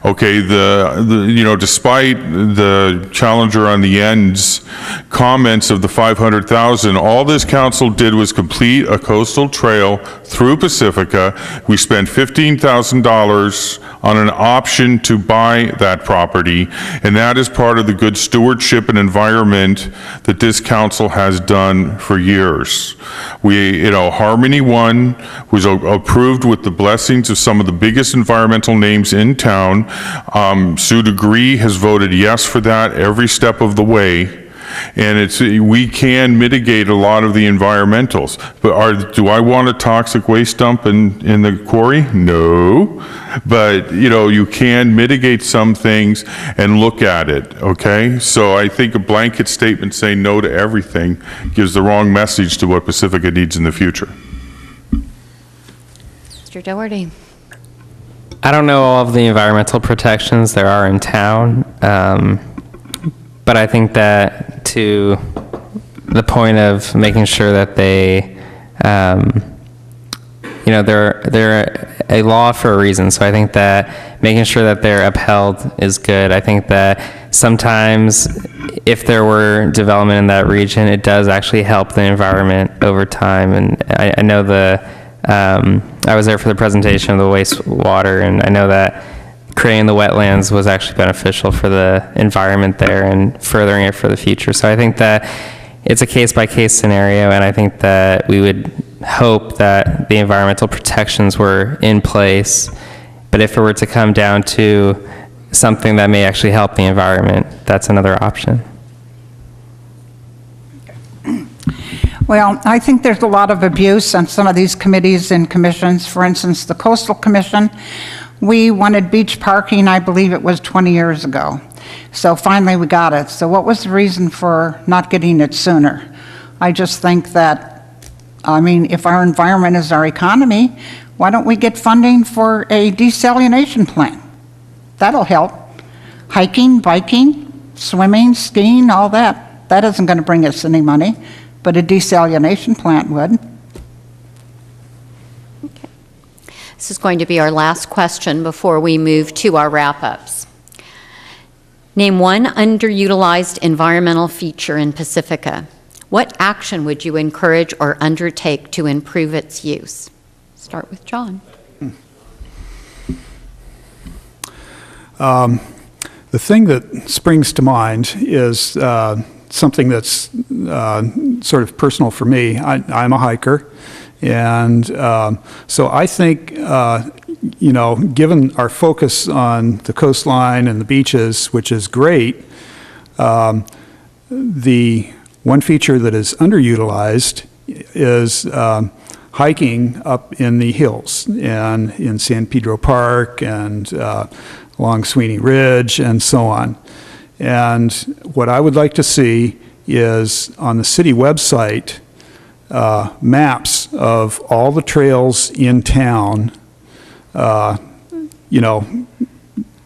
Okay, despite the challenger on the end's comments of the 500,000, all this council did was complete a coastal trail through Pacifica. We spent $15,000 on an option to buy that property, and that is part of the good stewardship and environment that this council has done for years. Harmony One was approved with the blessings of some of the biggest environmental names in town. Sue Degree has voted yes for that every step of the way. And we can mitigate a lot of the environmentals. But do I want a toxic waste dump in the quarry? No. But, you can mitigate some things and look at it, okay? So I think a blanket statement saying no to everything gives the wrong message to what Pacifica needs in the future. Mr. Doherty. I don't know all of the environmental protections there are in town, but I think that to the point of making sure that they're a law for a reason. So I think that making sure that they're upheld is good. I think that sometimes if there were development in that region, it does actually help the environment over time. And I know I was there for the presentation of the wastewater, and I know that creating the wetlands was actually beneficial for the environment there and furthering it for the future. So I think that it's a case-by-case scenario, and I think that we would hope that the environmental protections were in place, but if it were to come down to something that may actually help the environment, that's another option. Well, I think there's a lot of abuse on some of these committees and commissions. For instance, the Coastal Commission, we wanted beach parking, I believe it was 20 years ago. So finally we got it. So what was the reason for not getting it sooner? I just think that, if our environment is our economy, why don't we get funding for a desalination plant? That'll help. Hiking, biking, swimming, skiing, all that. That isn't going to bring us any money, but a desalination plant would. This is going to be our last question before we move to our wrap-ups. Name one underutilized environmental feature in Pacifica. What action would you encourage or undertake to improve its use? Start with John. The thing that springs to mind is something that's sort of personal for me. I'm a hiker. And so I think, given our focus on the coastline and the beaches, which is great, the one feature that is underutilized is hiking up in the hills and in San Pedro Park and along Sweeney Ridge and so on. And what I would like to see is on the city website, maps of all the trails in town,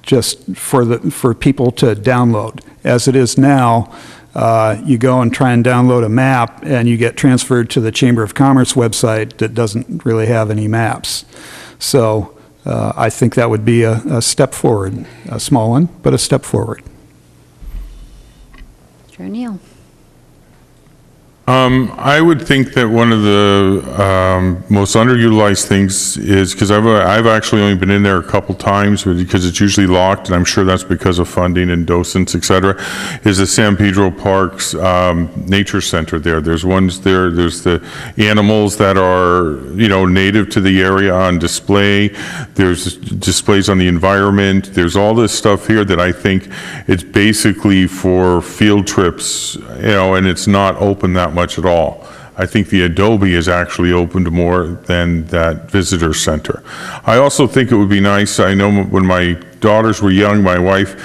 just for people to download. As it is now, you go and try and download a map and you get transferred to the Chamber of Commerce website that doesn't really have any maps. So I think that would be a step forward, a small one, but a step forward. Mr. O'Neill. I would think that one of the most underutilized things is, because I've actually only been in there a couple times because it's usually locked, and I'm sure that's because of funding and docents, et cetera, is the San Pedro Park's nature center there. There's ones there, there's the animals that are, native to the area on display. There's displays on the environment. There's all this stuff here that I think it's basically for field trips, and it's not open that much at all. I think the Adobe is actually opened more than that visitor center. I also think it would be nice, I know when my daughters were young, my wife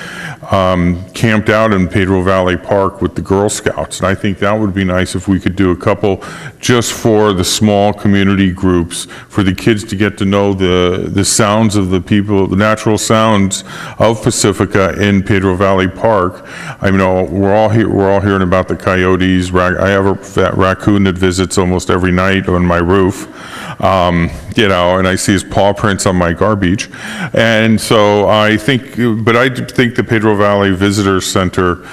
camped out in Pedro Valley Park with the Girl Scouts, and I think that would be nice if we could do a couple just for the small community groups, for the kids to get to know the sounds of the people, the natural sounds of Pacifica in Pedro Valley Park. We're all hearing about the coyotes. I have a raccoon that visits almost every night on my roof. you know, and I see his paw prints on my garbage. And so I think the Pedro Valley Visitor Center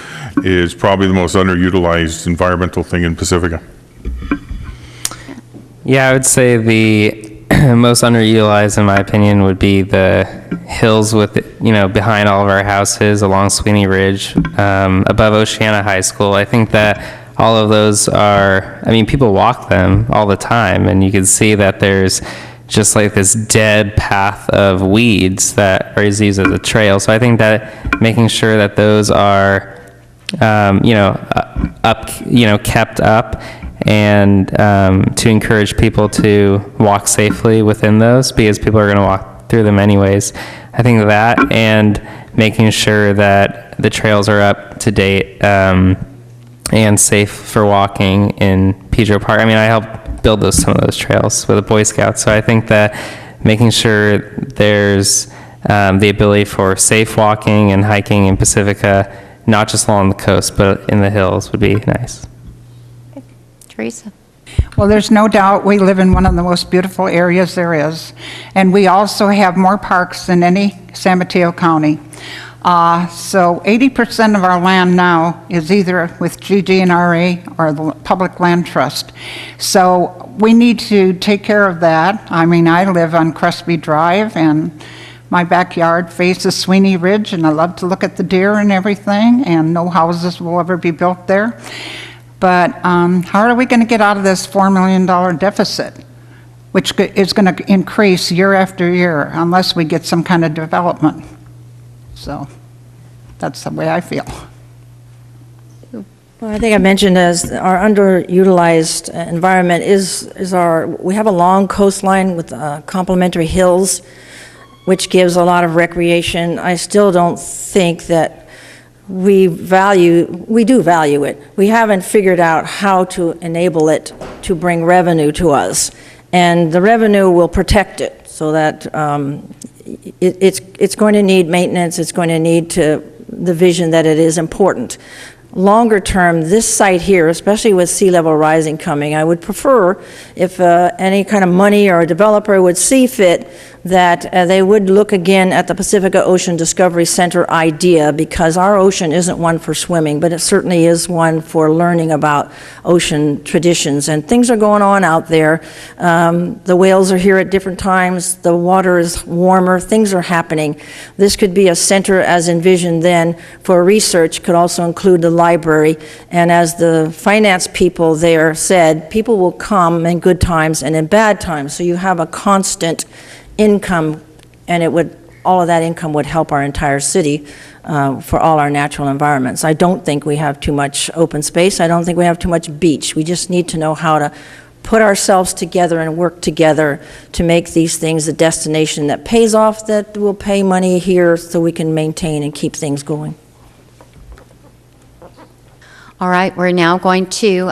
is probably the most underutilized environmental thing in Pacifica. Yeah, I would say the most underutilized, in my opinion, would be the hills with, you know, behind all of our houses along Sweeney Ridge, above Oceana High School. I think that all of those are, I mean, people walk them all the time, and you can see that there's just like this dead path of weeds that are used as a trail. So I think that making sure that those are, kept up, and to encourage people to walk safely within those, because people are going to walk through them anyways. I think that, and making sure that the trails are up to date and safe for walking in Pedro Park. I mean, I helped build some of those trails with the Boy Scouts, so I think that making sure there's the ability for safe walking and hiking in Pacifica, not just along the coast, but in the hills, would be nice. Teresa. Well, there's no doubt we live in one of the most beautiful areas there is, and we also have more parks than any San Mateo County. So 80% of our land now is either with GGNRA or the Public Land Trust. So we need to take care of that. I mean, I live on Crespi Drive, and my backyard faces Sweeney Ridge, and I love to look at the deer and everything, and no houses will ever be built there. But how are we going to get out of this $4 million deficit, which is going to increase year after year unless we get some kind of development? So that's the way I feel. Well, I think I mentioned as our underutilized environment we have a long coastline with complementary hills, which gives a lot of recreation. I still don't think that we do value it. We haven't figured out how to enable it to bring revenue to us. And the revenue will protect it so that it's going to need maintenance, it's going to need the vision that it is important. Longer term, this site here, especially with sea level rising coming, I would prefer if any kind of money or a developer would see fit that they would look again at the Pacifica Ocean Discovery Center idea, because our ocean isn't one for swimming, but it certainly is one for learning about ocean traditions. And things are going on out there. The whales are here at different times. The water is warmer. Things are happening. This could be a center as envisioned then for research, could also include the library. And as the finance people there said, people will come in good times and in bad times. So you have a constant income, and all of that income would help our entire city for all our natural environments. I don't think we have too much open space. I don't think we have too much beach. We just need to know how to put ourselves together and work together to make these things a destination that pays off, that will pay money here so we can maintain and keep things going. All right, we're now going to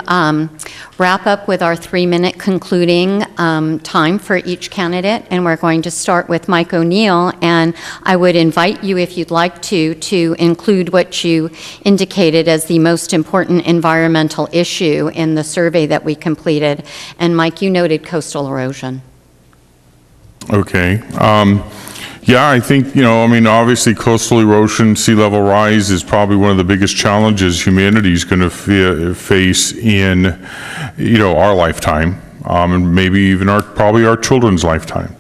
wrap up with our 3-minute concluding time for each candidate, and we're going to start with Mike O'Neill, and I would invite you, if you'd like to include what you indicated as the most important environmental issue in the survey that we completed. And Mike, you noted coastal erosion. Okay. Yeah, I think, obviously coastal erosion, sea level rise is probably one of the biggest challenges humanity is going to face in, our lifetime. And maybe even probably our children's lifetime.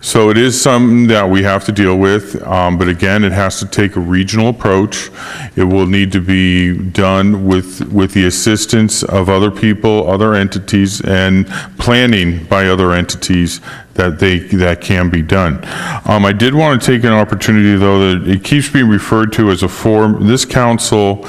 So it is something that we have to deal with, but again, it has to take a regional approach. It will need to be done with the assistance of other people, other entities, and planning by other entities that can be done. I did want to take an opportunity, though, that it keeps being referred to as this council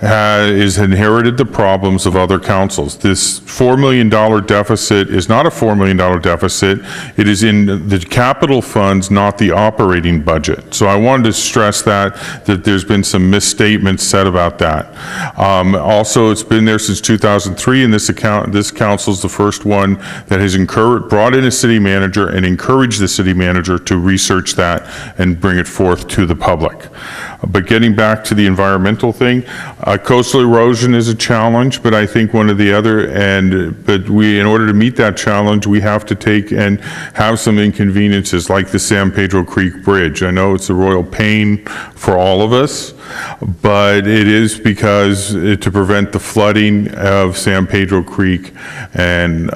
has inherited the problems of other councils. This $4 million deficit is not a $4 million deficit. It is in the capital funds, not the operating budget. So I wanted to stress that there's been some misstatements said about that. Also, it's been there since 2003, and this council is the first one that has brought in a city manager and encouraged the city manager to research that and bring it forth to the public. But getting back to the environmental thing, coastal erosion is a challenge, but I think one of the other, but in order to meet that challenge, we have to take and have some inconveniences like the San Pedro Creek Bridge. I know it's a royal pain for all of us, but it is because to prevent the flooding of San Pedro Creek and,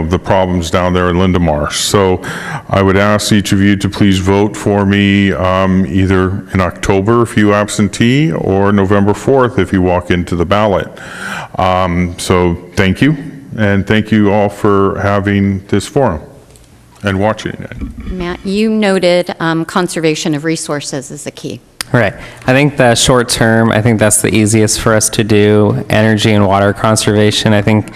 the problems down there in Linda Marsh. So I would ask each of you to please vote for me either in October if you absentee or November 4th if you walk into the ballot. So thank you, and thank you all for having this forum and watching it. Matt, you noted conservation of resources is the key. Right. I think the short term, I think that's the easiest for us to do. Energy and water conservation, I think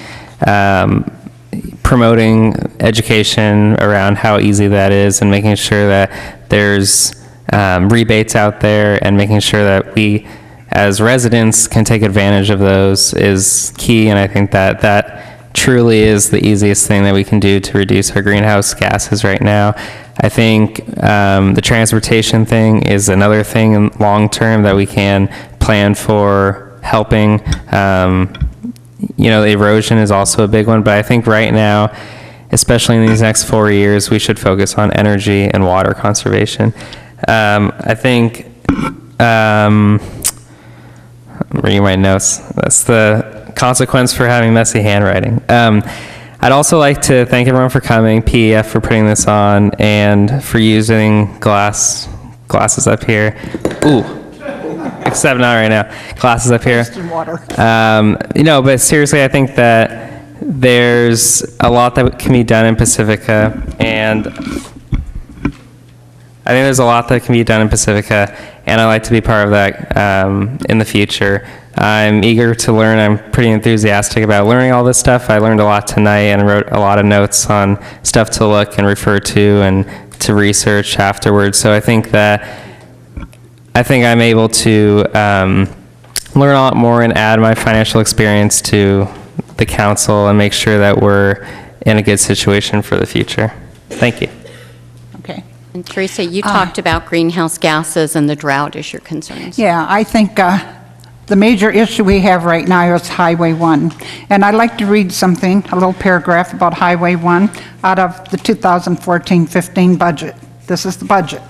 promoting education around how easy that is and making sure that there's rebates out there and making sure that we as residents can take advantage of those is key. And I think that truly is the easiest thing that we can do to reduce our greenhouse gases right now. I think the transportation thing is another thing in long term that we can plan for helping. Erosion is also a big one, but I think right now, especially in these next 4 years, we should focus on energy and water conservation. I think, I'm reading my notes, that's the consequence for having messy handwriting. I'd also like to thank everyone for coming, PEF for putting this on, and for using glasses up here. Ooh, except not right now. Glasses up here. But seriously, I think that there's a lot that can be done in Pacifica, and I'd like to be part of that in the future. I'm eager to learn. I'm pretty enthusiastic about learning all this stuff. I learned a lot tonight and wrote a lot of notes on stuff to look and refer to and to research afterwards. So I think I'm able to learn a lot more and add my financial experience to the council and make sure that we're in a good situation for the future. Thank you. Okay. And Teresa, you talked about greenhouse gases and the drought as your concerns. Yeah, I think the major issue we have right now is Highway 1. And I'd like to read something, a little paragraph about Highway 1 out of the 2014-15 budget. This is the budget.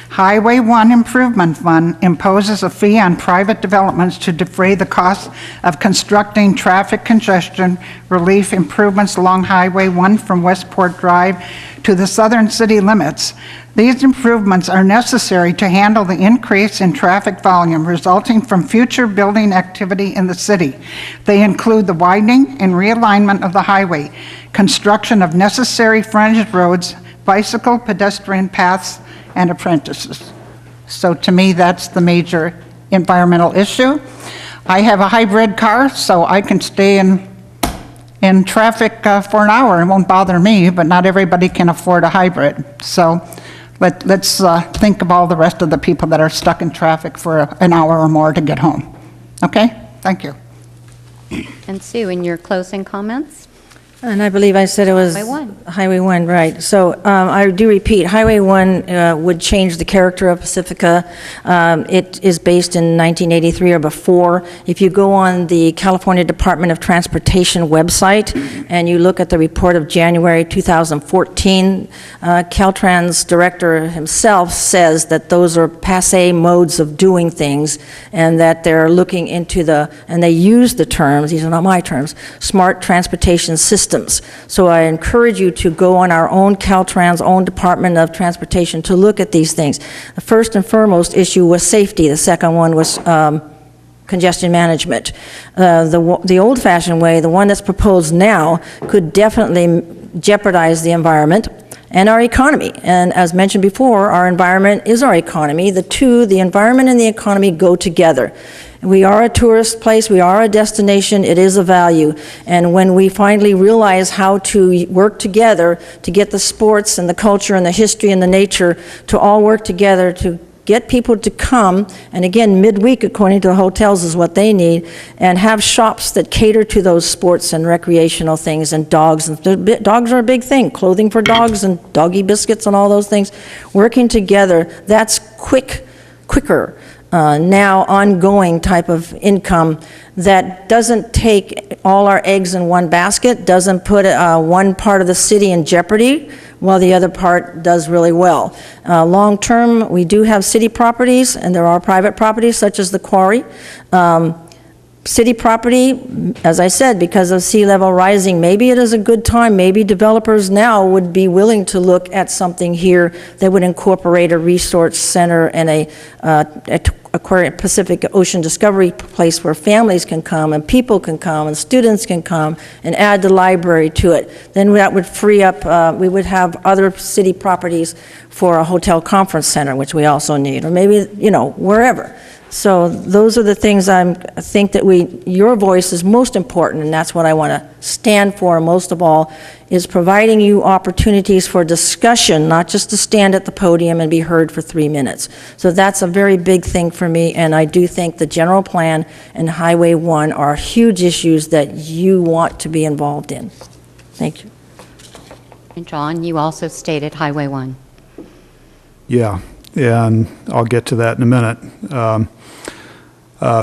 Highway 1 Improvement Fund imposes a fee on private developments to defray the cost of constructing traffic congestion relief improvements along Highway 1 from Westport Drive to the southern city limits. These improvements are necessary to handle the increase in traffic volume resulting from future building activity in the city. They include the widening and realignment of the highway, construction of necessary frontage roads, bicycle, pedestrian paths, and apprentices. So to me, that's the major environmental issue. I have a hybrid car, so I can stay in traffic for an hour. It won't bother me, but not everybody can afford a hybrid. So let's think of all the rest of the people that are stuck in traffic for an hour or more to get home. Okay? Thank you. And Sue, in your closing comments? And I believe I said it was Highway 1. Highway 1, right. So I do repeat, Highway 1 would change the character of Pacifica. It is based in 1983 or before. If you go on the California Department of Transportation website and you look at the report of January 2014, Caltrans director himself says that those are passé modes of doing things and that they're looking into and they use the terms, these are not my terms, smart transportation systems. So I encourage you to go on our own Caltrans, own Department of Transportation to look at these things. The first and foremost issue was safety. The second one was congestion management. The old-fashioned way, the one that's proposed now, could definitely jeopardize the environment and our economy. And as mentioned before, our environment is our economy. The environment and the economy go together. We are a tourist place, we are a destination, it is a value. And when we finally realize how to work together to get the sports and the culture and the history and the nature to all work together to get people to come, and again, midweek, according to the hotels, is what they need, and have shops that cater to those sports and recreational things, and dogs. And dogs are a big thing, clothing for dogs and doggy biscuits and all those things. Working together, that's quicker now ongoing type of income that doesn't take all our eggs in one basket, doesn't put one part of the city in jeopardy while the other part does really well. Long term, we do have city properties and there are private properties such as the quarry. City property, as I said, because of sea level rising, maybe it is a good time, maybe developers now would be willing to look at something here that would incorporate a resource center and a Pacific Ocean Discovery place where families can come and people can come and students can come and add the library to it. Then that would free up, we would have other city properties for a hotel conference center, which we also need, or maybe, you know, wherever. So those are the things I think that your voice is most important, and that's what I want to stand for most of all, is providing you opportunities for discussion, not just to stand at the podium and be heard for 3 minutes. So that's a very big thing for me, and I do think the general plan and Highway 1 are huge issues that you want to be involved in. Thank you. And John, you also stated Highway 1. Yeah, and I'll get to that in a minute.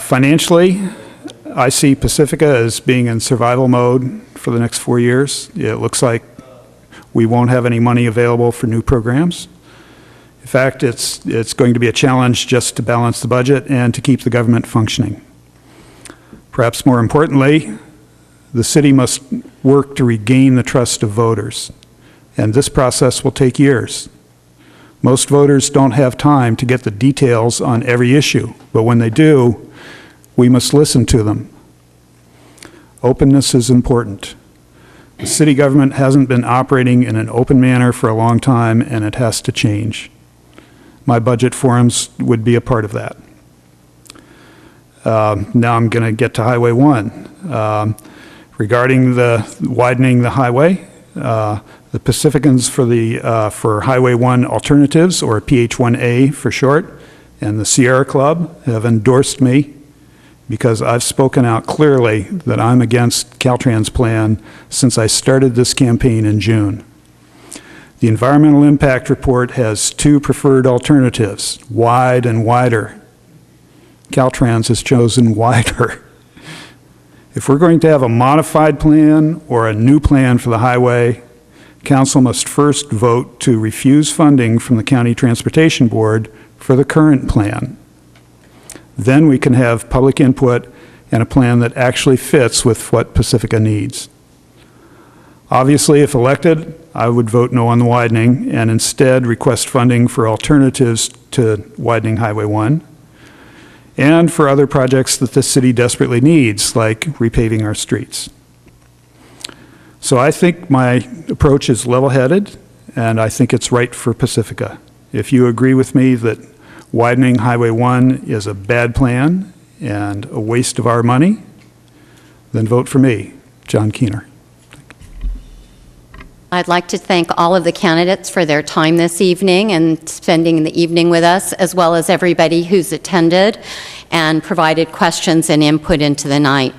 Financially, I see Pacifica as being in survival mode for the next 4 years. It looks like we won't have any money available for new programs. In fact, it's going to be a challenge just to balance the budget and to keep the government functioning. Perhaps more importantly, the city must work to regain the trust of voters, and this process will take years. Most voters don't have time to get the details on every issue, but when they do, we must listen to them. Openness is important. The city government hasn't been operating in an open manner for a long time, and it has to change. My budget forums would be a part of that. Now I'm going to get to Highway 1. Regarding widening the highway, the Pacificans for Highway 1 Alternatives, or PH1A for short, and the Sierra Club have endorsed me because I've spoken out clearly that I'm against Caltrans' plan since I started this campaign in June. The Environmental Impact Report has 2 preferred alternatives, wide and wider. Caltrans has chosen wider. If we're going to have a modified plan or a new plan for the highway, Council must first vote to refuse funding from the County Transportation Board for the current plan. Then we can have public input and a plan that actually fits with what Pacifica needs. Obviously, if elected, I would vote no on the widening and instead request funding for alternatives to widening Highway 1 and for other projects that the city desperately needs, like repaving our streets. So I think my approach is level-headed, and I think it's right for Pacifica. If you agree with me that widening Highway 1 is a bad plan and a waste of our money, then vote for me, John Keener. I'd like to thank all of the candidates for their time this evening and spending the evening with us, as well as everybody who's attended and provided questions and input into the night.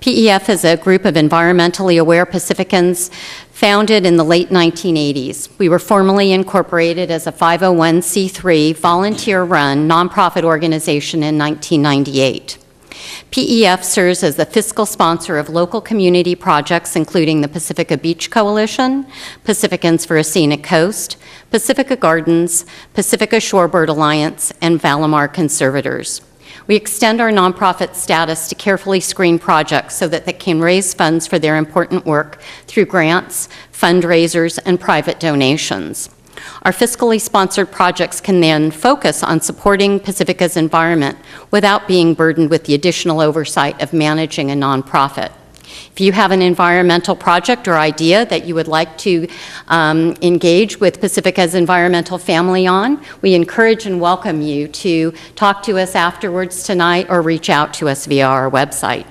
PEF is a group of environmentally aware Pacificans founded in the late 1980s. We were formally incorporated as a 501c3 volunteer-run nonprofit organization in 1998. PEF serves as the fiscal sponsor of local community projects including the Pacifica Beach Coalition, Pacificans for a Scenic Coast, Pacifica Gardens, Pacifica Shorebird Alliance, and Valimar Conservators. We extend our nonprofit status to carefully screen projects so that they can raise funds for their important work through grants, fundraisers, and private donations. Our fiscally sponsored projects can then focus on supporting Pacifica's environment without being burdened with the additional oversight of managing a nonprofit. If you have an environmental project or idea that you would like to engage with Pacifica's environmental family on, we encourage and welcome you to talk to us afterwards tonight or reach out to us via our website.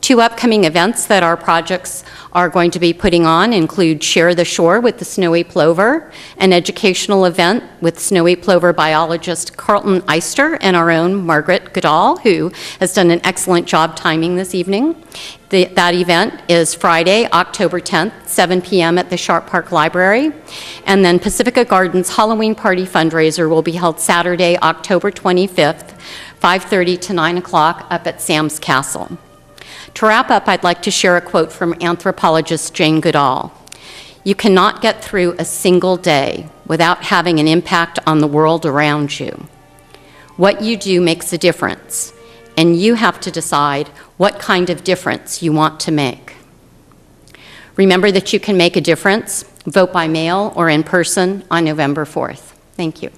2 upcoming events that our projects are going to be putting on include Share the Shore with the Snowy Plover, an educational event with snowy plover biologist Carlton Eister and our own Margaret Goodall, who has done an excellent job timing this evening. That event is Friday, October 10th, 7 p.m. at the Sharp Park Library. And then Pacifica Gardens Halloween Party fundraiser will be held Saturday, October 25th 5:30 to 9 o'clock up at Sam's Castle. To wrap up, I'd like to share a quote from anthropologist Jane Goodall. "You cannot get through a single day without having an impact on the world around you. What you do makes a difference, and you have to decide what kind of difference you want to make." Remember that you can make a difference. Vote by mail or in person on November 4th. Thank you.